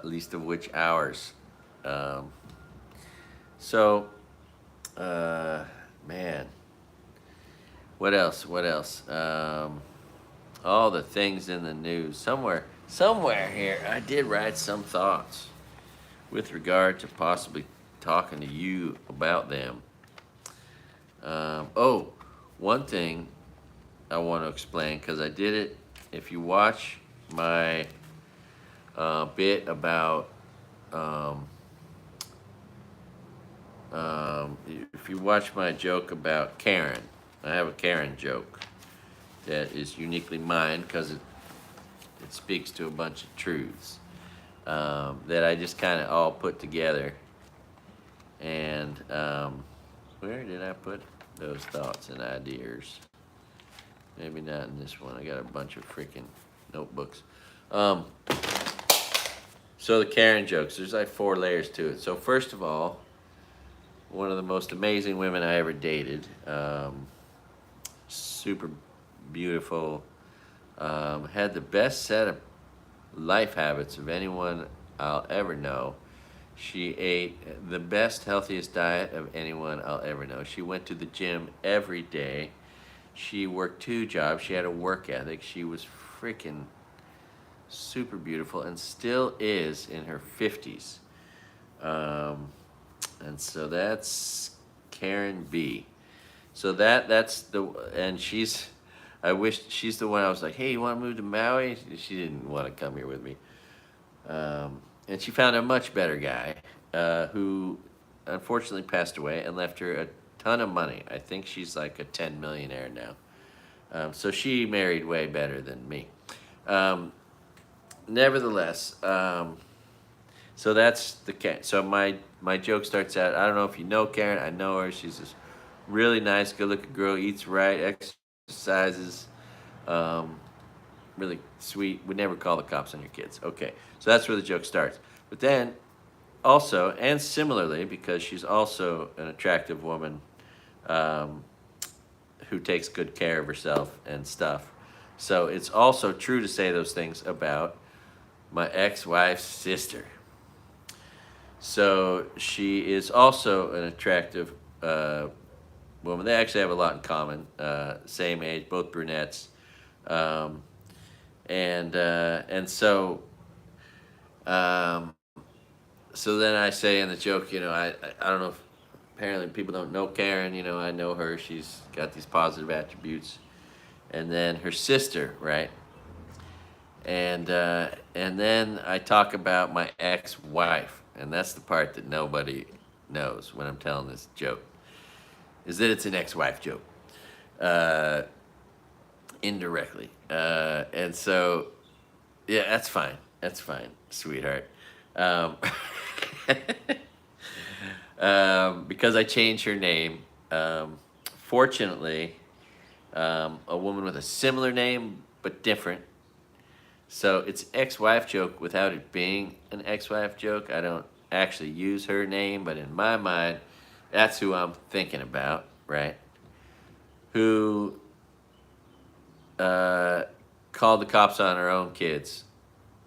least of which ours. Man, what else? All the things in the news. Somewhere here, I did write some thoughts with regard to possibly talking to you about them. One thing I want to explain, because I did it. If you watch my bit about, if you watch my joke about Karen, I have a Karen joke that is uniquely mine because it speaks to a bunch of truths that I just kind of all put together. And where did I put those thoughts and ideas? Maybe not in this one. I got a bunch of freaking notebooks. So the Karen jokes, there's like 4 layers to it. So first of all, one of the most amazing women I ever dated, super beautiful, had the best set of life habits of anyone I'll ever know. She ate the best, healthiest diet of anyone I'll ever know. She went to the gym every day. She worked 2 jobs. She had a work ethic. She was freaking super beautiful and still is in her 50s. And so that's Karen B. So that's the, and I wish she's the one I was like, hey, you want to move to Maui? She didn't want to come here with me. And she found a much better guy who unfortunately passed away and left her a ton of money. I think she's like a 10 millionaire now. So she married way better than me. Nevertheless, so that's the cat. So my joke starts out. I don't know if you know Karen. I know her. She's this really nice, good-looking girl. Eats right, exercises. Really sweet. Would never call the cops on your kids. Okay, so that's where the joke starts. But then, also and similarly, because she's also an attractive woman, who takes good care of herself and stuff. So it's also true to say those things about my ex-wife's sister. So she is also an attractive woman. They actually have a lot in common. Same age, both brunettes, and so so then I say in the joke, I don't know if apparently people don't know Karen. I know her. She's got these positive attributes, and then her sister, right? And then I talk about my ex-wife, and that's the part that nobody knows when I'm telling this joke, is that it's an ex-wife joke, indirectly. And so, yeah, that's fine, sweetheart. Because I changed her name. Fortunately, a woman with a similar name but different. So it's ex-wife joke without it being an ex-wife joke. I don't actually use her name, but in my mind, that's who I'm thinking about, right? Who called the cops on her own kids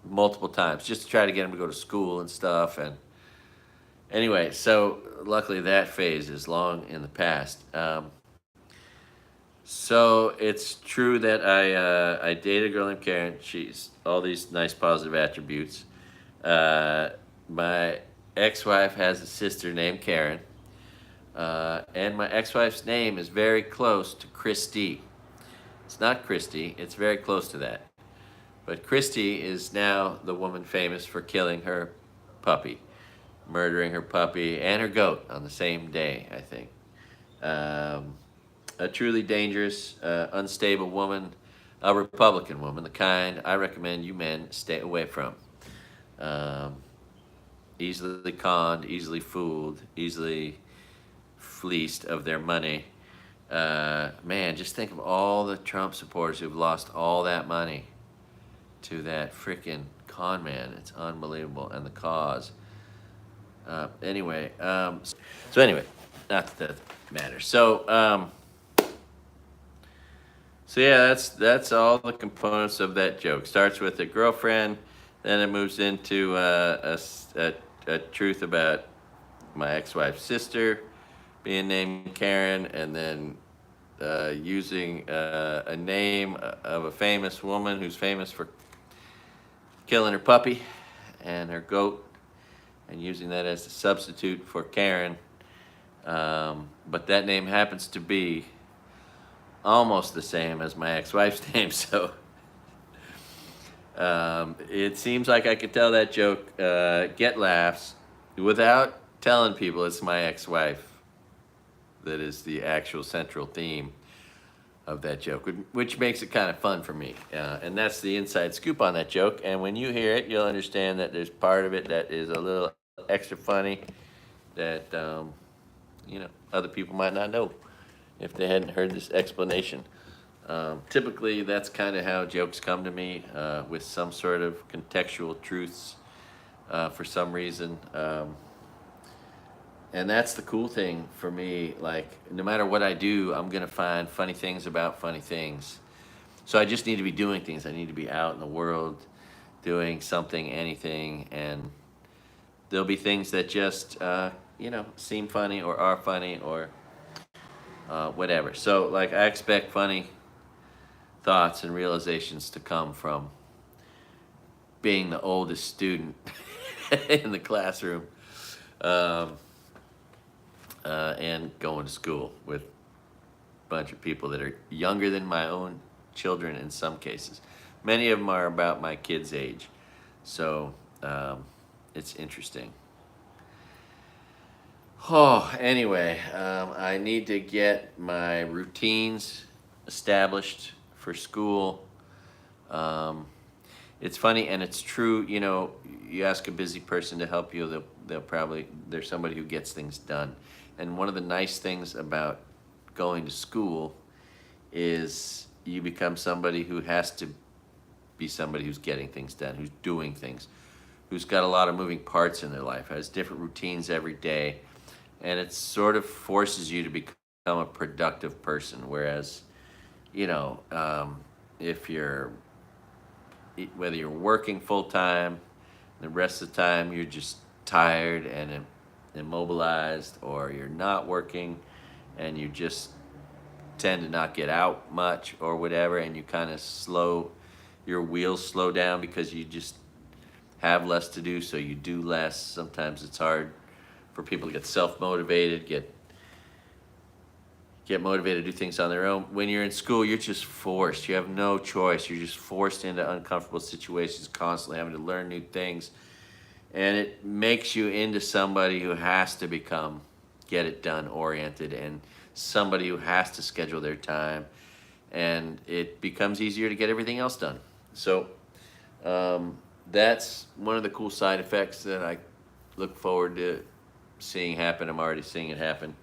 multiple times just to try to get them to go to school and stuff. And anyway, so luckily that phase is long in the past. So it's true that I dated a girl named Karen. She's all these nice positive attributes. My ex-wife has a sister named Karen. And my ex-wife's name is very close to Christy. It's not Christy, it's very close to that. But Christy is now the woman famous for killing her puppy, murdering her puppy and her goat on the same day, I think. A truly dangerous, unstable woman, a Republican woman, the kind I recommend you men stay away from. Easily conned, easily fooled, easily fleeced of their money. Man, just think of all the Trump supporters who've lost all that money to that freaking con man. It's unbelievable. And the cause. Anyway, not that that matters. So yeah, that's all the components of that joke. Starts with a girlfriend, then it moves into a truth about my ex-wife's sister being named Karen, and then using a name of a famous woman who's famous for killing her puppy and her goat, and using that as a substitute for Karen. But that name happens to be almost the same as my ex-wife's name, so it seems like I could tell that joke, get laughs, without telling people it's my ex-wife that is the actual central theme of that joke, which makes it kind of fun for me. And that's the inside scoop on that joke. And when you hear it, you'll understand that there's part of it that is a little extra funny that, other people might not know if they hadn't heard this explanation. Typically, that's kind of how jokes come to me, with some sort of contextual truths for some reason. And that's the cool thing for me. Like, no matter what I do, I'm going to find funny things about funny things. So I just need to be doing things. I need to be out in the world doing something, anything. And there'll be things that just, seem funny or are funny or whatever. So, like, I expect funny thoughts and realizations to come from being the oldest student in the classroom. And going to school with bunch of people that are younger than my own children in some cases. Many of them are about my kids' age. So it's interesting. Oh, anyway, I need to get my routines established for school. It's funny and it's true, you know, you ask a busy person to help you, they'll probably, there's somebody who gets things done. And one of the nice things about going to school is you become somebody who has to be somebody who's getting things done, who's doing things, who's got a lot of moving parts in their life, has different routines every day, and it sort of forces you to become a productive person. Whereas, you know, if you're, whether you're working full time, the rest of the time you're just tired and immobilized, or you're not working and you just tend to not get out much or whatever, and you kind of your wheels slow down because you just have less to do, so you do less. Sometimes it's hard for people to get self-motivated, get motivated to do things on their own. When you're in school, you're just forced. You have no choice. You're just forced into uncomfortable situations, constantly having to learn new things. And it makes you into somebody who has to become get it done oriented, and somebody who has to schedule their time. And it becomes easier to get everything else done. So that's one of the cool side effects that I look forward to seeing happen. I'm already seeing it happen.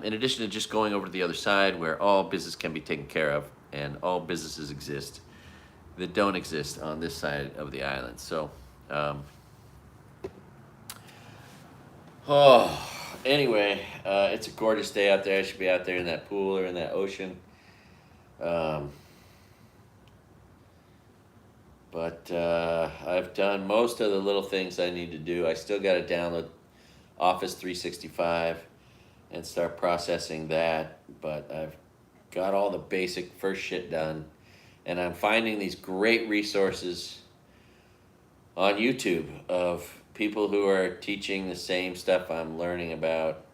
In addition to just going over to the other side where all business can be taken care of and all businesses exist that don't exist on this side of the island. So, anyway, it's a gorgeous day out there. I should be out there in that pool or in that ocean. But I've done most of the little things I need to do. I still got to download Office 365 and start processing that, but I've got all the basic first shit done, and I'm finding these great resources on YouTube of people who are teaching the same stuff I'm learning about,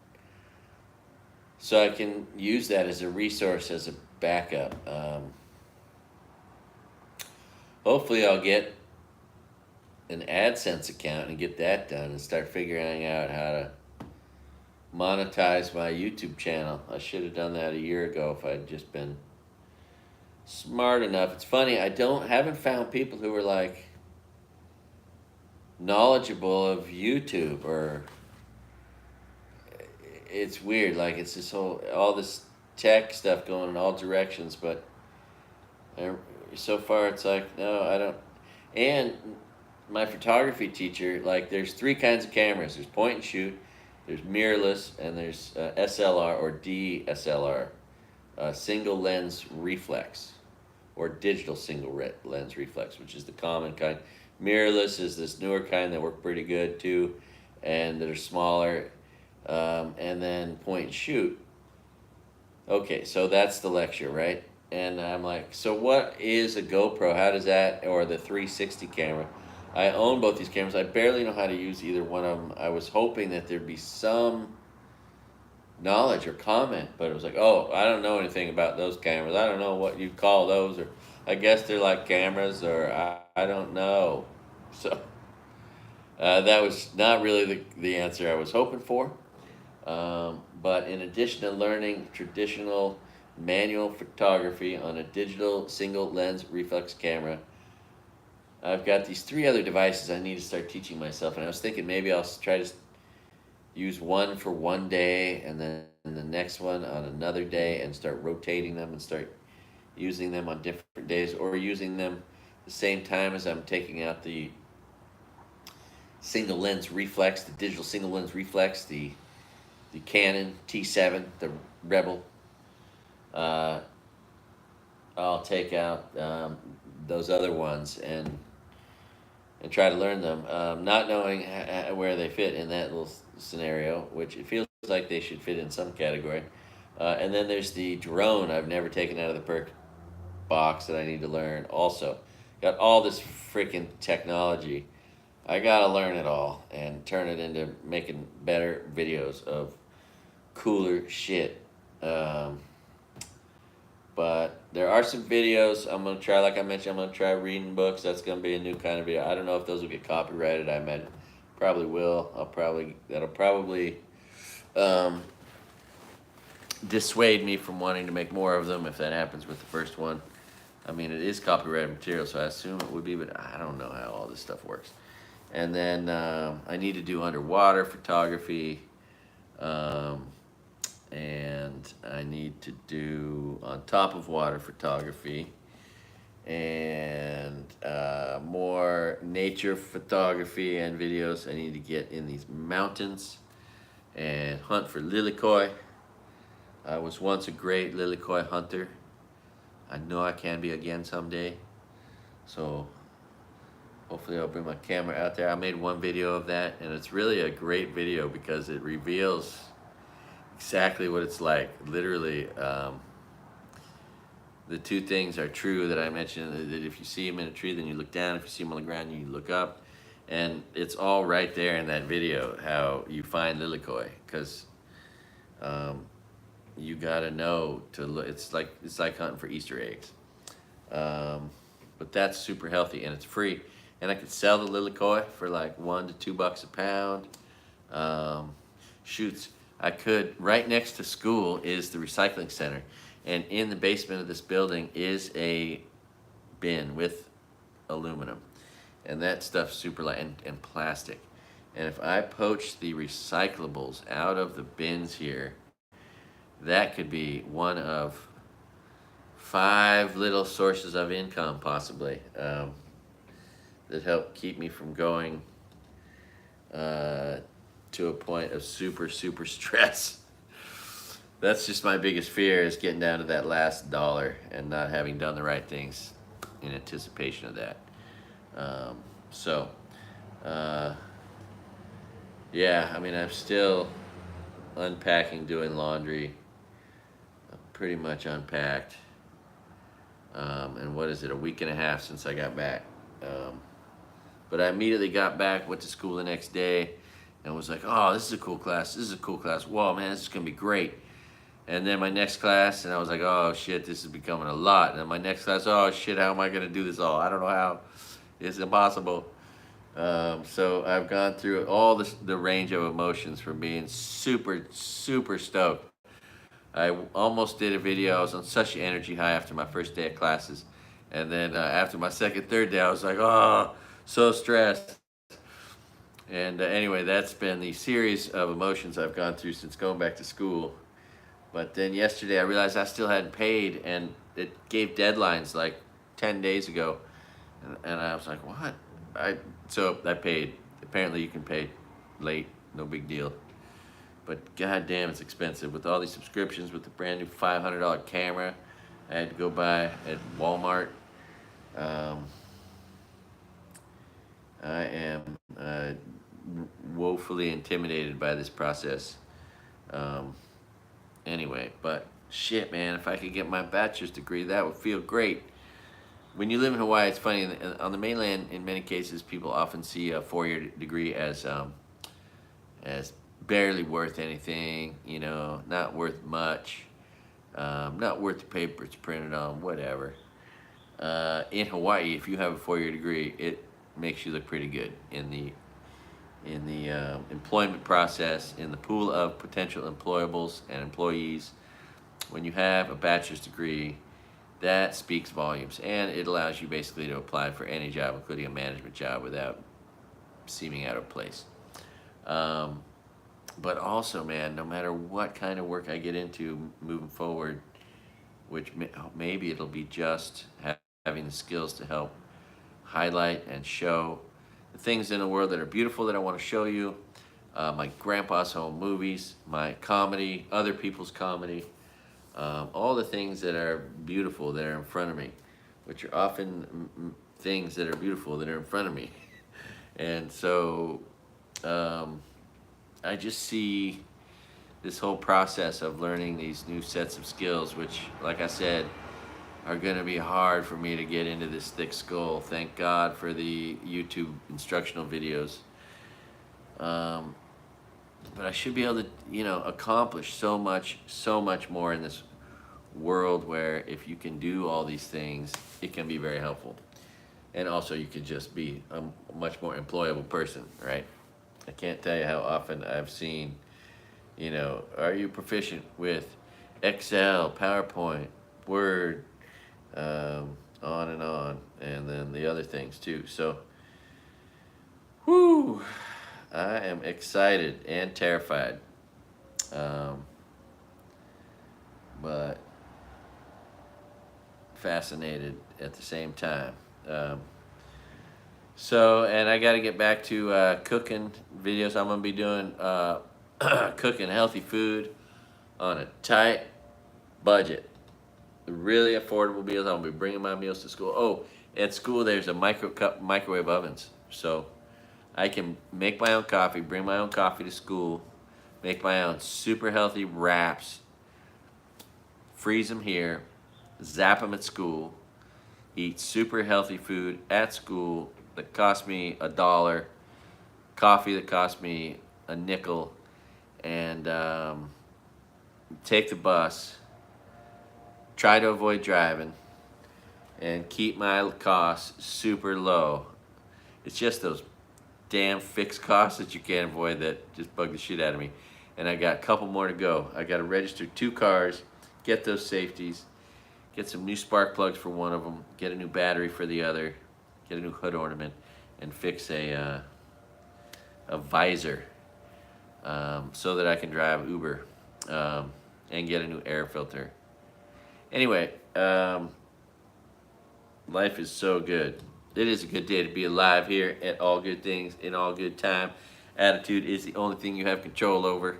so I can use that as a resource, as a backup. Hopefully I'll get an AdSense account and get that done and start figuring out how to monetize my YouTube channel. I should have done that a year ago if I'd just been smart enough. It's funny, haven't found people who are like knowledgeable of YouTube, or it's weird. Like, it's this all this tech stuff going in all directions, but so far it's like, no, I don't. And my photography teacher, like, there's three kinds of cameras. There's point and shoot, there's mirrorless, and there's SLR or DSLR, single lens reflex, or digital single lens reflex, which is the common kind. Mirrorless is this newer kind that work pretty good too, and that are smaller, and then point and shoot. Okay, so that's the lecture, right? And I'm like, so what is a GoPro? How does that, or the 360 camera? I own both these cameras. I barely know how to use either one of them. I was hoping that there'd be some knowledge or comment, but it was like, oh, I don't know anything about those cameras. I don't know what you call those, or I guess they're like cameras, or I don't know. So that was not really the answer I was hoping for. But in addition to learning traditional manual photography on a digital single lens reflex camera, I've got these three other devices I need to start teaching myself, and I was thinking maybe I'll try to use one for one day and then the next one on another day, and start rotating them and start using them on different days, or using them the same time as I'm taking out the single lens reflex, the digital single lens reflex, the Canon T7, the Rebel. I'll take out those other ones and try to learn them, not knowing where they fit in that little scenario, which it feels like they should fit in some category. And then there's the drone I've never taken out of the perk box that I need to learn also. Got all this freaking technology. I gotta learn it all and turn it into making better videos of cooler shit. But there are some videos I'm gonna try. Like I mentioned, I'm gonna try reading books. That's gonna be a new kind of video. I don't know if those will get copyrighted. I imagine probably will. That'll probably um, dissuade me from wanting to make more of them if that happens with the first one. I mean, it is copyrighted material, so I assume it would be, but I don't know how all this stuff works. And then I need to do underwater photography. And I need to do on top of water photography and more nature photography and videos. I need to get in these mountains and hunt for lilikoi. I was once a great lilikoi hunter. I know I can be again someday. So hopefully I'll bring my camera out there. I made one video of that, and it's really a great video because it reveals exactly what it's like. Literally, the two things are true that I mentioned, that if you see them in a tree, then you look down. If you see them on the ground, you look up. And it's all right there in that video, how you find lilikoi, because you gotta know to look. It's like hunting for Easter eggs. But that's super healthy, and it's free. And I could sell the lilikoi for like $1 to $2 a pound. Shoots. I could, right next to school is the recycling center, and in the basement of this building is a bin with aluminum, and that stuff's super light, and plastic. And if I poach the recyclables out of the bins here, that could be one of 5 little sources of income possibly, that help keep me from going to a point of super stress. That's just my biggest fear, is getting down to that last dollar and not having done the right things in anticipation of that. Yeah, I mean, I'm still unpacking, doing laundry. I'm pretty much unpacked. And what is it, a week and a half since I got back. But I immediately got back, went to school the next day, and was like, oh, this is a cool class. This is a cool class. Whoa, man, this is going to be great. And then my next class, and I was like, oh, shit, this is becoming a lot. And then my next class, oh, shit, how am I going to do this all? I don't know how. It's impossible. So I've gone through all the range of emotions, from being super stoked. I almost did a video. I was on such an energy high after my first day of classes. And then after my second, third day, I was like, oh, so stressed. And anyway, that's been the series of emotions I've gone through since going back to school. But then yesterday I realized I still hadn't paid, and it gave deadlines like 10 days ago. And I was like, what? So I paid. Apparently you can pay late, no big deal. But goddamn, it's expensive. With all these subscriptions, with the brand new $500 camera I had to go buy at Walmart. I am woefully intimidated by this process. Anyway, but shit, man, if I could get my bachelor's degree, that would feel great. When you live in Hawaii, it's funny. On the mainland, in many cases, people often see a 4-year degree as barely worth anything. You know, not worth much, not worth the paper it's printed on, whatever. In Hawaii, if you have a 4-year degree, it makes you look pretty good in the employment process, in the pool of potential employables and employees. When you have a bachelor's degree, that speaks volumes, and it allows you basically to apply for any job, including a management job, without seeming out of place. But also, man, no matter what kind of work I get into moving forward, which maybe it'll be just having the skills to help highlight and show the things in the world that are beautiful that I want to show you. My grandpa's home movies, my comedy, other people's comedy, all the things that are beautiful that are in front of me, which are often things that are beautiful that are in front of me. And so I just see this whole process of learning these new sets of skills, which, like I said, are going to be hard for me to get into this thick skull. Thank God for the YouTube instructional videos. But I should be able to, accomplish so much more in this world where if you can do all these things, it can be very helpful. And also you could just be a much more employable person, right? I can't tell you how often I've seen, are you proficient with Excel, PowerPoint, Word, on, and then the other things too. So, whoo, I am excited and terrified, but fascinated at the same time. And I got to get back to cooking videos. I'm gonna be doing cooking healthy food on a tight budget, really affordable meals. I'm gonna be bringing my meals to school. Oh, at school there's a microwave ovens, so I can make my own coffee, bring my own coffee to school, make my own super healthy wraps, freeze them here, zap them at school, eat super healthy food at school that cost me $1, coffee that cost me a nickel, and take the bus, try to avoid driving, and keep my costs super low. It's just those damn fixed costs that you can't avoid that just bug the shit out of me. And I got a couple more to go. I got to register 2 cars, get those safeties, get some new spark plugs for one of them, get a new battery for the other, get a new hood ornament, and fix a visor so that I can drive Uber, and get a new air filter. Anyway, life is so good. It is a good day to be alive here at All Good Things in All Good Time. Attitude is the only thing you have control over,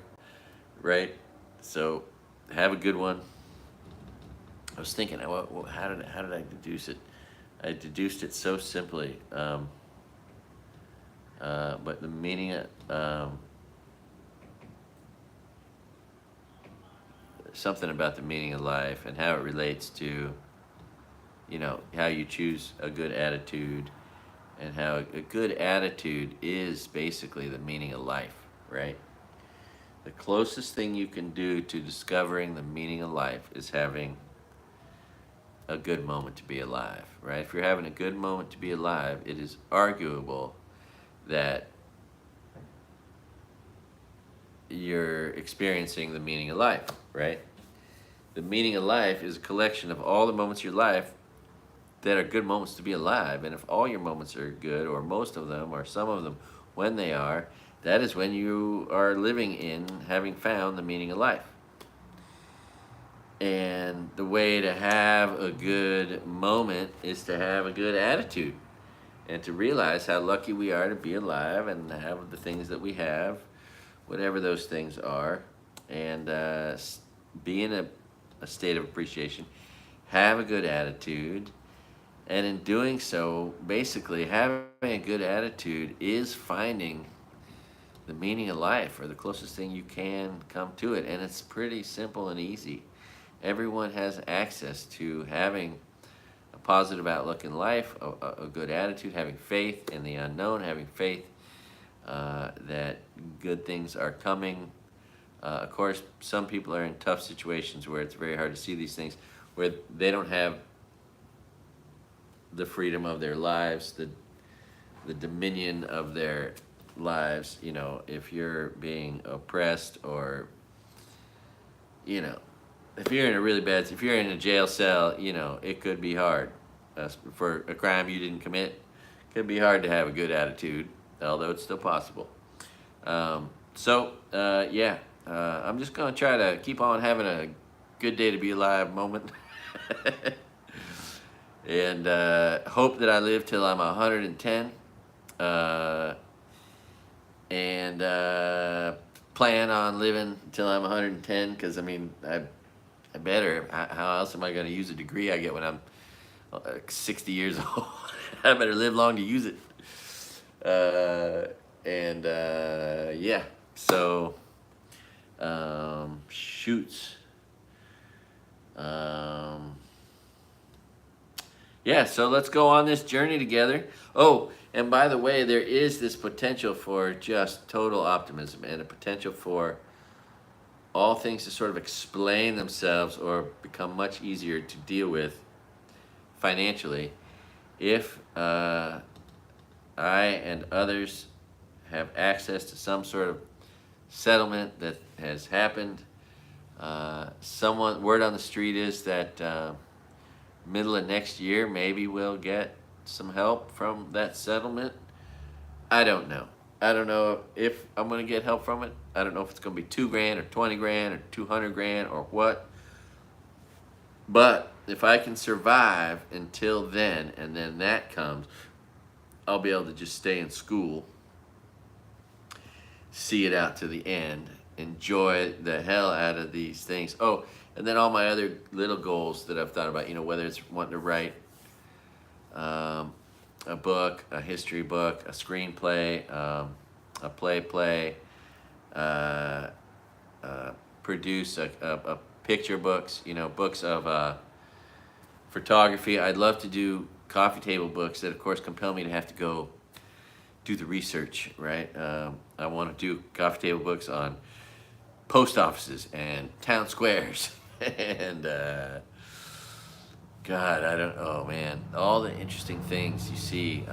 right? So have a good one. I was thinking, how did I deduce it? I deduced it so simply, but the meaning of something about the meaning of life and how it relates to, how you choose a good attitude, and how a good attitude is basically the meaning of life, right? The closest thing you can do to discovering the meaning of life is having a good moment to be alive, right? If you're having a good moment to be alive, it is arguable that you're experiencing the meaning of life, right? The meaning of life is a collection of all the moments of your life that are good moments to be alive. And if all your moments are good, or most of them, or some of them, when they are, that is when you are living in having found the meaning of life. And the way to have a good moment is to have a good attitude, and to realize how lucky we are to be alive and have the things that we have, whatever those things are, and be in a state of appreciation, have a good attitude. And in doing so, basically having a good attitude is finding the meaning of life, or the closest thing you can come to it. And it's pretty simple and easy. Everyone has access to having a positive outlook in life, a good attitude, having faith in the unknown, having faith that good things are coming. Of course, some people are in tough situations where it's very hard to see these things, where they don't have the freedom of their lives, the dominion of their lives. If you're being oppressed, or if you're in a jail cell, it could be hard for a crime you didn't commit. It could be hard to have a good attitude, although it's still possible. I'm just gonna try to keep on having a good day to be alive moment. And hope that I live till I'm 110, and plan on living till I'm 110, because I better. How else am I going to use a degree I get when I'm 60 years old? I better live long to use it. So shoots. So let's go on this journey together. Oh, and by the way, there is this potential for just total optimism, and a potential for all things to sort of explain themselves or become much easier to deal with financially if I and others have access to some sort of settlement that has happened. Word on the street is that middle of next year maybe we'll get some help from that settlement. I don't know. I don't know if I'm gonna get help from it. I don't know if it's gonna be $2,000 or $20,000 or $200,000 or what. But if I can survive until then, and then that comes, I'll be able to just stay in school, see it out to the end, enjoy the hell out of these things. Oh, and then all my other little goals that I've thought about, whether it's wanting to write a book, a history book, a screenplay, a play, produce a picture books, books of photography. I'd love to do coffee table books that, of course, compel me to have to go do the research, right? I want to do coffee table books on post offices and town squares and God, oh man, all the interesting things you see.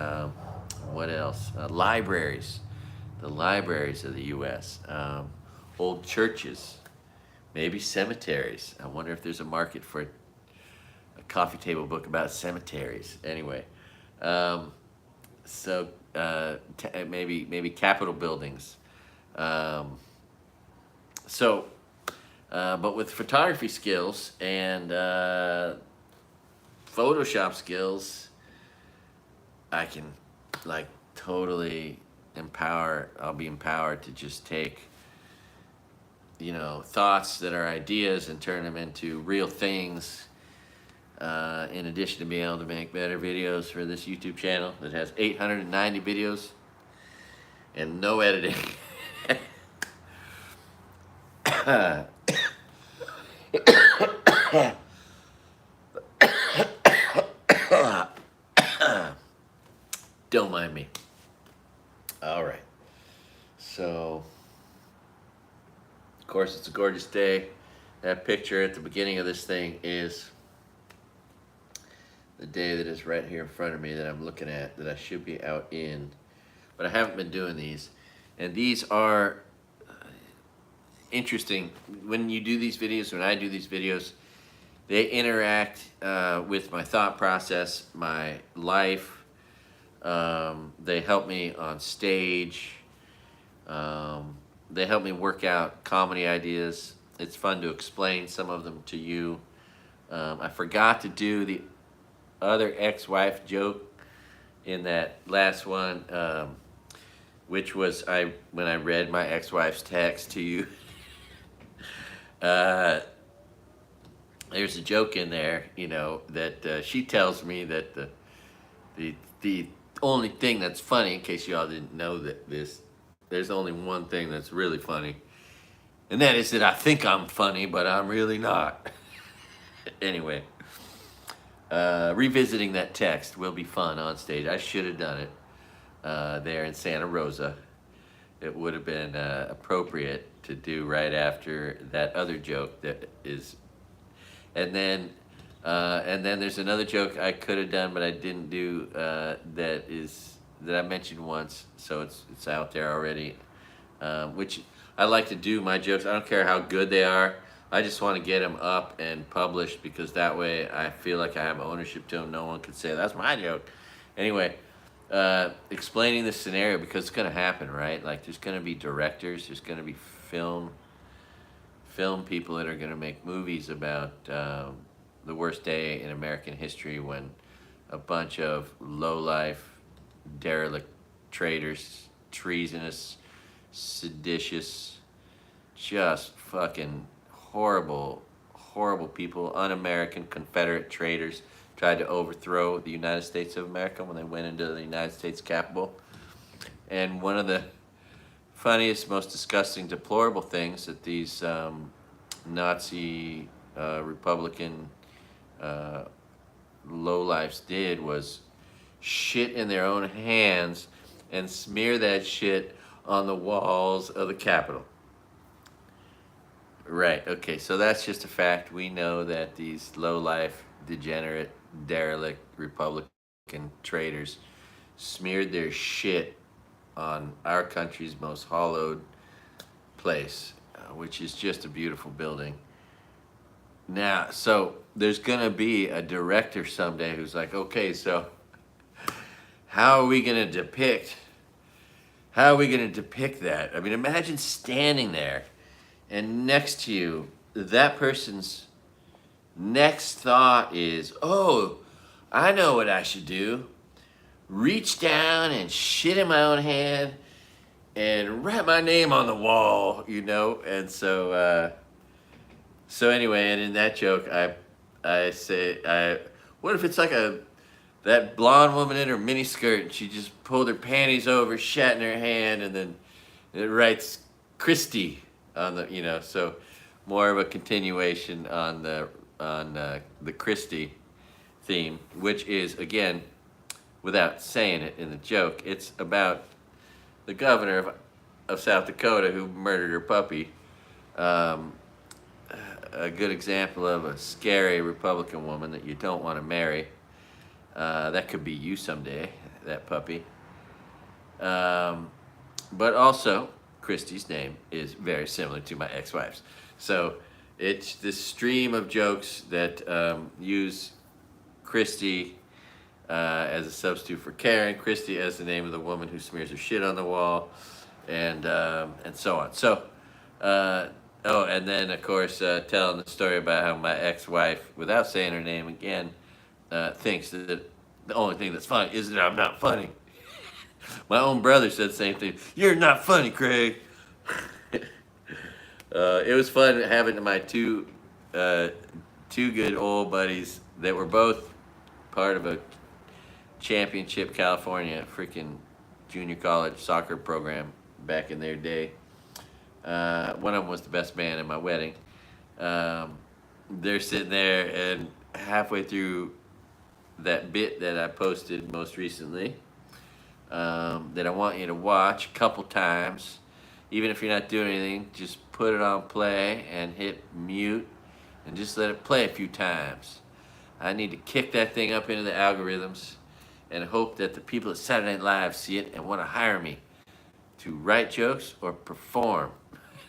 What else? Libraries, the libraries of the U.S., old churches, maybe cemeteries. I wonder if there's a market for a coffee table book about cemeteries. Anyway, maybe Capitol buildings. But with photography skills and Photoshop skills, I can totally I'll be empowered to just take, thoughts that are ideas and turn them into real things. In addition to being able to make better videos for this YouTube channel that has 890 videos and no editing. Don't mind me. All right. So, of course, it's a gorgeous day. That picture at the beginning of this thing is the day that is right here in front of me that I'm looking at, that I should be out in. But I haven't been doing these. And these are interesting. When you do these videos, when I do these videos, they interact with my thought process, my life. They help me on stage. They help me work out comedy ideas. It's fun to explain some of them to you. I forgot to do the other ex-wife joke in that last one, which was when I read my ex-wife's text to you. There's a joke in there, that she tells me that the only thing that's funny, in case y'all didn't know there's only one thing that's really funny, and that is that I think I'm funny, but I'm really not. Anyway, revisiting that text will be fun on stage. I should have done it there in Santa Rosa. It would have been appropriate to do right after that other joke that is, and then there's another joke I could have done but I didn't do that I mentioned once, so it's out there already, which I like to do my jokes. I don't care how good they are. I just want to get them up and published because that way I feel like I have ownership to them. No one could say that's my joke. Anyway, explaining the scenario, because it's going to happen, right? Like, there's going to be directors, there's going to be film people that are going to make movies about the worst day in American history, when a bunch of low-life, derelict traitors, treasonous, seditious, just fucking horrible people, un-American Confederate traitors, tried to overthrow the United States of America when they went into the United States Capitol. And one of the funniest, most disgusting, deplorable things that these Nazi Republican lowlifes did was shit in their own hands and smear that shit on the walls of the Capitol. Right. Okay. So that's just a fact. We know that these low-life, degenerate, derelict Republican traitors smeared their shit on our country's most hallowed place, which is just a beautiful building. Now, so there's gonna be a director someday who's like, okay, so how are we gonna depict? How are we gonna depict that? I mean, imagine standing there, and next to you, that person's next thought is, oh, I know what I should do. Reach down and shit in my own hand and write my name on the wall, you know? And so anyway, and in that joke, I say, what if it's like that blonde woman in her miniskirt and she just pulled her panties over, shat in her hand, and then it writes Christy on the, you know, so more of a continuation on the Christy theme, which is, again, without saying it in the joke, it's about the governor of South Dakota who murdered her puppy. A good example of a scary Republican woman that you don't want to marry. That could be you someday, that puppy. But also, Christy's name is very similar to my ex-wife's. So it's this stream of jokes that use Christy as a substitute for Karen, Christy as the name of the woman who smears her shit on the wall, and so on. So, and then of course telling the story about how my ex-wife, without saying her name again, thinks that the only thing that's funny is that I'm not funny. My own brother said the same thing. You're not funny, Craig. It was fun having my two good old buddies that were both part of a championship California freaking junior college soccer program back in their day. One of them was the best man at my wedding. They're sitting there, and halfway through that bit that I posted most recently, that I want you to watch a couple times, even if you're not doing anything, just put it on play and hit mute and just let it play a few times. I need to kick that thing up into the algorithms and hope that the people at Saturday Night Live see it and want to hire me to write jokes or perform.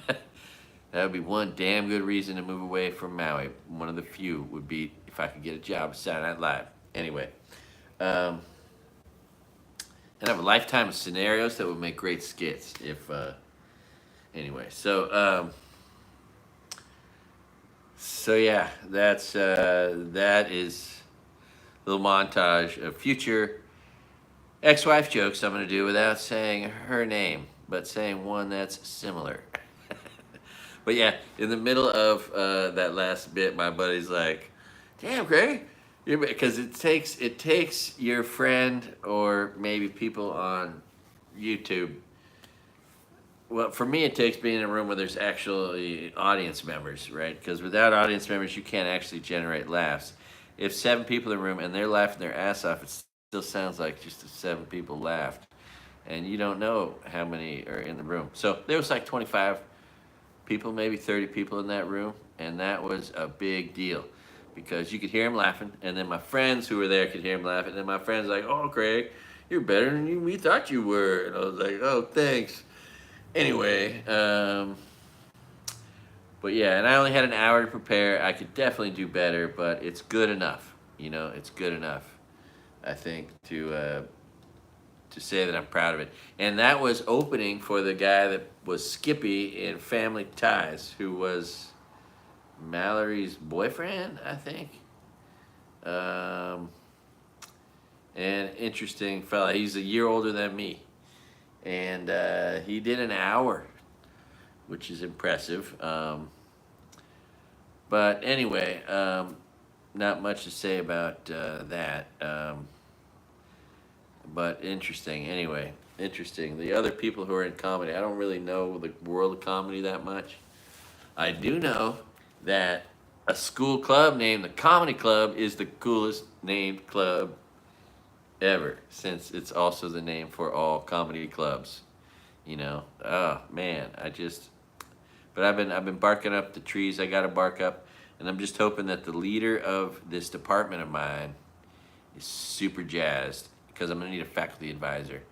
That would be one damn good reason to move away from Maui. One of the few would be if I could get a job at Saturday Night Live. Anyway, and I have a lifetime of scenarios that would make great skits. Anyway, so yeah, that is a little montage of future ex-wife jokes I'm going to do without saying her name, but saying one that's similar. But yeah, in the middle of that last bit, my buddy's like, damn, Craig, because it takes your friend or maybe people on YouTube. Well, for me, it takes being in a room where there's actually audience members, right? Because without audience members, you can't actually generate laughs. If 7 people in the room and they're laughing their ass off, it still sounds like just 7 people laughed. And you don't know how many are in the room. So there was like 25 people, maybe 30 people in that room, and that was a big deal because you could hear him laughing, and then my friends who were there could hear him laughing, and then my friends like, oh, Craig, you're better than we thought you were, and I was like, oh, thanks. Anyway, but yeah, and I only had an hour to prepare. I could definitely do better, but it's good enough, you know, it's good enough, I think, to say that I'm proud of it. And that was opening for the guy that was Skippy in Family Ties, who was Mallory's boyfriend, I think. And interesting fella. He's a year older than me. And he did an hour, which is impressive. But anyway, not much to say about that. But interesting. Anyway, interesting. The other people who are in comedy, I don't really know the world of comedy that much. I do know that a school club named the Comedy Club is the coolest named club ever, since it's also the name for all comedy clubs. You know, oh man, but But I've been barking up the trees I got to bark up, and I'm just hoping that the leader of this department of mine is super jazzed, because I'm gonna need a faculty advisor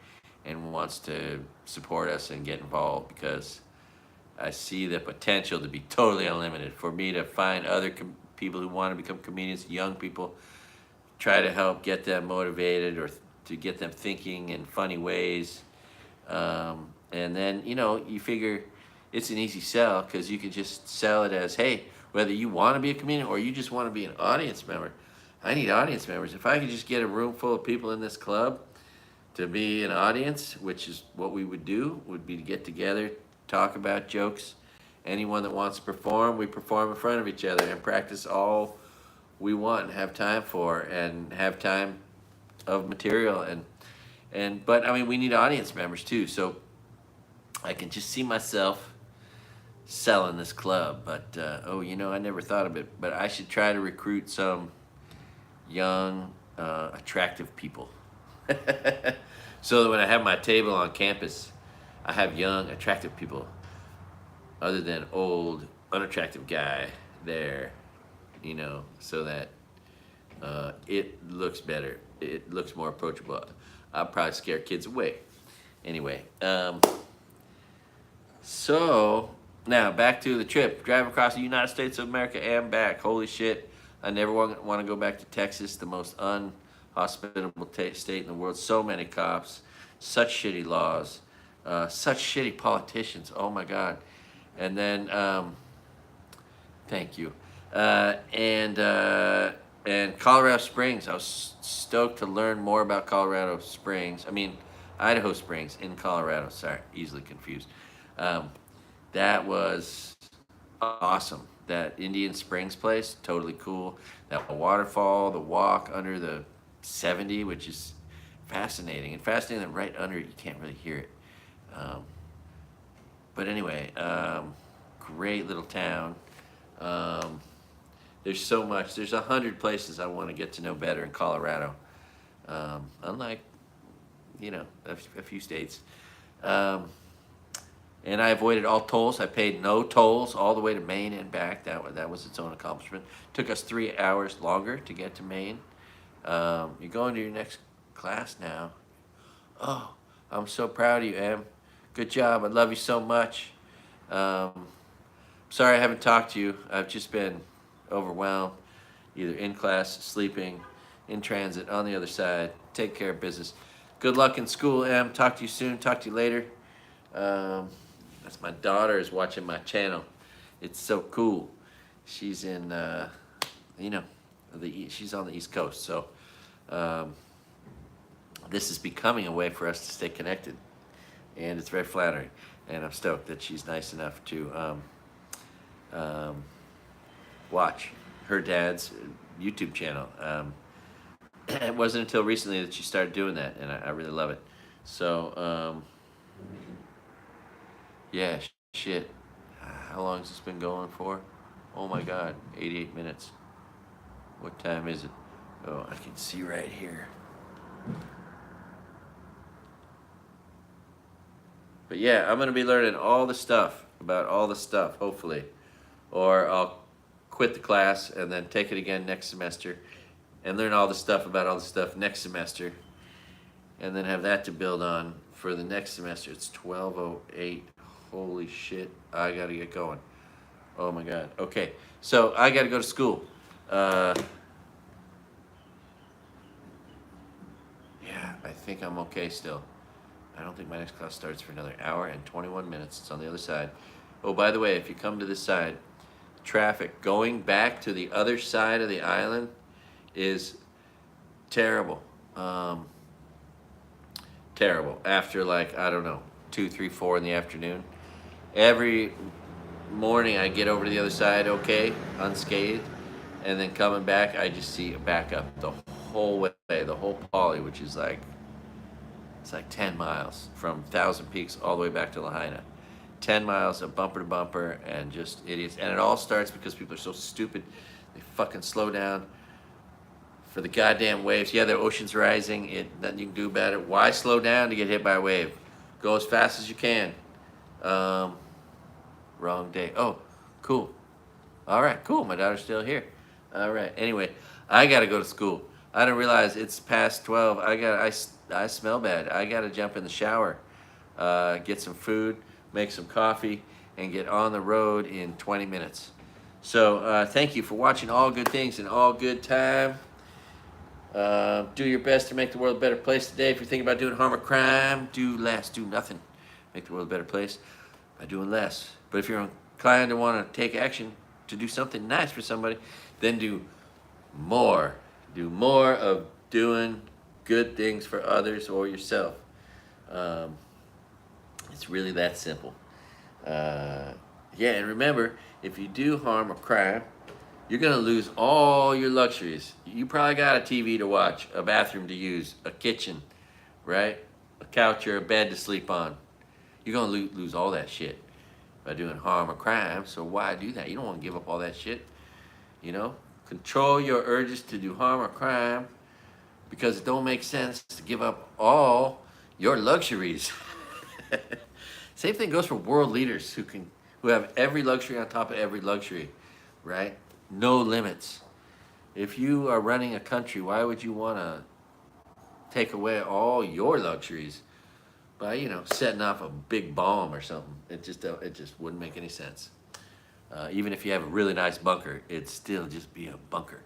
and wants to support us and get involved, because I see the potential to be totally unlimited for me to find other people who want to become comedians, young people, try to help get them motivated or to get them thinking in funny ways. And then, you figure it's an easy sell, because you can just sell it as, hey, whether you want to be a comedian or you just want to be an audience member, I need audience members. If I could just get a room full of people in this club to be an audience, which is what we would do, would be to get together, talk about jokes. Anyone that wants to perform, we perform in front of each other and practice all we want and have time for, and have time of material. But I mean, we need audience members too. So I can just see myself selling this club. But I never thought of it. But I should try to recruit some young, attractive people, so that when I have my table on campus, I have young, attractive people, other than old, unattractive guy there, so that it looks better. It looks more approachable. I'll probably scare kids away. Anyway, so now back to the trip. Driving across the United States of America and back. Holy shit. I never want to go back to Texas, the most unhospitable state in the world. So many cops, such shitty laws, such shitty politicians. Oh my God. And then, thank you. And Colorado Springs. I was stoked to learn more about Colorado Springs. I mean, Idaho Springs in Colorado. Sorry, easily confused. That was awesome. That Indian Springs place, totally cool. That waterfall, the walk under the 70, which is fascinating. And fascinating that right under it, you can't really hear it. But anyway, great little town. There's so much. There's 100 places I want to get to know better in Colorado. Unlike, a few states. And I avoided all tolls. I paid no tolls all the way to Maine and back. That was its own accomplishment. Took us 3 hours longer to get to Maine. You're going to your next class now. Oh, I'm so proud of you, Em. Good job. I love you so much. Sorry I haven't talked to you. I've just been overwhelmed, either in class, sleeping, in transit, on the other side. Take care of business. Good luck in school, Em. Talk to you soon. Talk to you later. That's my daughter is watching my channel. It's so cool. She's in, she's on the East Coast. So this is becoming a way for us to stay connected. And it's very flattering. And I'm stoked that she's nice enough to watch her dad's YouTube channel. It wasn't until recently that she started doing that, and I really love it. So, yeah, shit. How long has this been going for? Oh my God, 88 minutes. What time is it? Oh, I can see right here. But yeah, I'm gonna be learning all the stuff about all the stuff, hopefully. Or I'll quit the class and then take it again next semester and learn all the stuff about all the stuff next semester, and then have that to build on for the next semester. It's 12:08. Holy shit, I gotta get going. Oh my God. Okay, so I gotta go to school. Yeah, I think I'm okay still. I don't think my next class starts for another hour and 21 minutes. It's on the other side. Oh, by the way, if you come to this side, traffic going back to the other side of the island is terrible. Terrible. After like, I don't know, 2, 3, 4 in the afternoon. Every morning I get over to the other side okay, unscathed, and then coming back I just see a backup the whole way, the whole Poly, which is like, it's like 10 miles from Thousand Peaks all the way back to Lahaina. 10 miles of bumper to bumper and just idiots. And it all starts because people are so stupid. They fucking slow down for the goddamn waves. Yeah, the ocean's rising. Nothing you can do about it. Why slow down to get hit by a wave? Go as fast as you can. Wrong day. Oh, cool. All right, cool. My daughter's still here. All right. Anyway, I got to go to school. I didn't realize it's past 12. I smell bad. I got to jump in the shower, get some food, make some coffee, and get on the road in 20 minutes. So thank you for watching All Good Things in All Good Time. Do your best to make the world a better place today. If you're thinking about doing harm or crime, do less, do nothing. Make the world a better place by doing less. But if you're inclined to want to take action to do something nice for somebody, then do more. Do more of doing good things for others or yourself. It's really that simple. Yeah, and remember, if you do harm or crime, you're gonna lose all your luxuries. You probably got a TV to watch, a bathroom to use, a kitchen, right? A couch or a bed to sleep on. You're gonna lose all that shit by doing harm or crime, so why do that? You don't wanna give up all that shit, you know? Control your urges to do harm or crime because it don't make sense to give up all your luxuries. Same thing goes for world leaders who have every luxury on top of every luxury, right? No limits. If you are running a country, why would you want to take away all your luxuries by, you know, setting off a big bomb or something? It just wouldn't make any sense. Even if you have a really nice bunker, it'd still just be a bunker.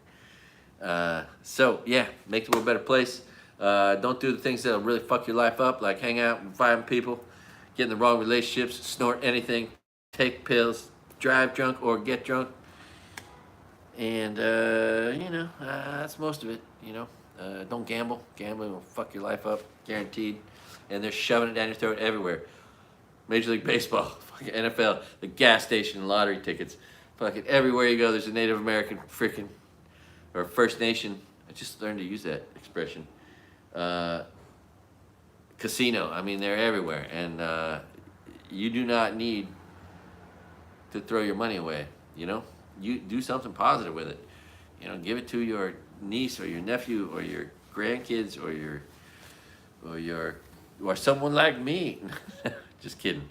So yeah, make the world a better place. Don't do the things that'll really fuck your life up, like hang out with violent people, get in the wrong relationships, snort anything, take pills, drive drunk or get drunk. And, you know, that's most of it, you know. Don't gamble. Gambling will fuck your life up, guaranteed. And they're shoving it down your throat everywhere. Major League Baseball, fucking NFL, the gas station, lottery tickets. Fucking everywhere you go, there's a Native American freaking, or First Nation. I just learned to use that expression. Casino, I mean, they're everywhere. And you do not need to throw your money away, you know. You do something positive with it, you know. Give it to your niece or your nephew or your grandkids or someone like me. Just kidding.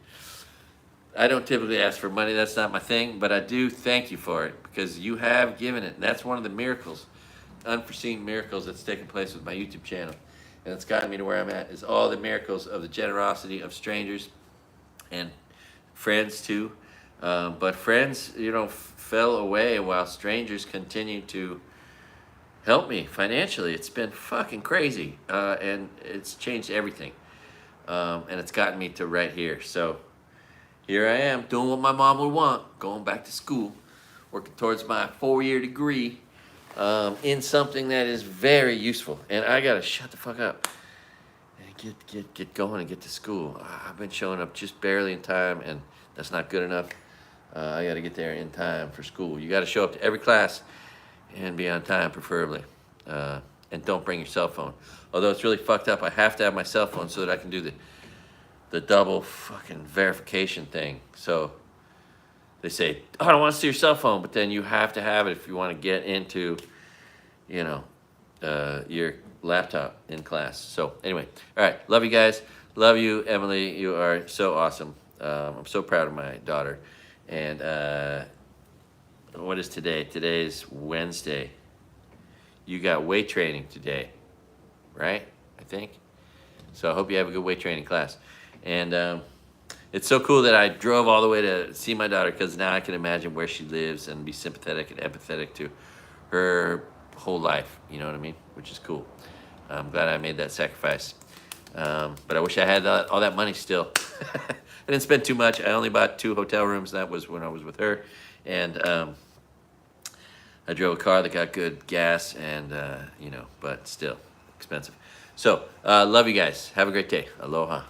I don't typically ask for money. That's not my thing, but I do thank you for it because you have given it. And that's one of the miracles, unforeseen miracles that's taken place with my YouTube channel, and it's gotten me to where I'm at. Is all the miracles of the generosity of strangers and friends too. But friends, you know, fell away while strangers continue to help me financially. It's been fucking crazy, and it's changed everything, and it's gotten me to right here. So here I am doing what my mom would want, going back to school, working towards my 4-year degree in something that is very useful. And I gotta shut the fuck up and get going and get to school. I've been showing up just barely in time, and that's not good enough. I got to get there in time for school. You got to show up to every class and be on time, preferably. And don't bring your cell phone. Although it's really fucked up, I have to have my cell phone so that I can do the double fucking verification thing. So they say, oh, I don't want to see your cell phone, but then you have to have it if you want to get into, you know, your laptop in class. So anyway, all right, love you guys. Love you, Emily. You are so awesome. I'm so proud of my daughter. And what is today? Today's Wednesday. You got weight training today, right? I think. So I hope you have a good weight training class. And it's so cool that I drove all the way to see my daughter because now I can imagine where she lives and be sympathetic and empathetic to her whole life. You know what I mean? Which is cool. I'm glad I made that sacrifice. But I wish I had all that money still. I didn't spend too much. I only bought 2 hotel rooms. That was when I was with her. And I drove a car that got good gas and, you know, but still expensive. So, love you guys. Have a great day. Aloha.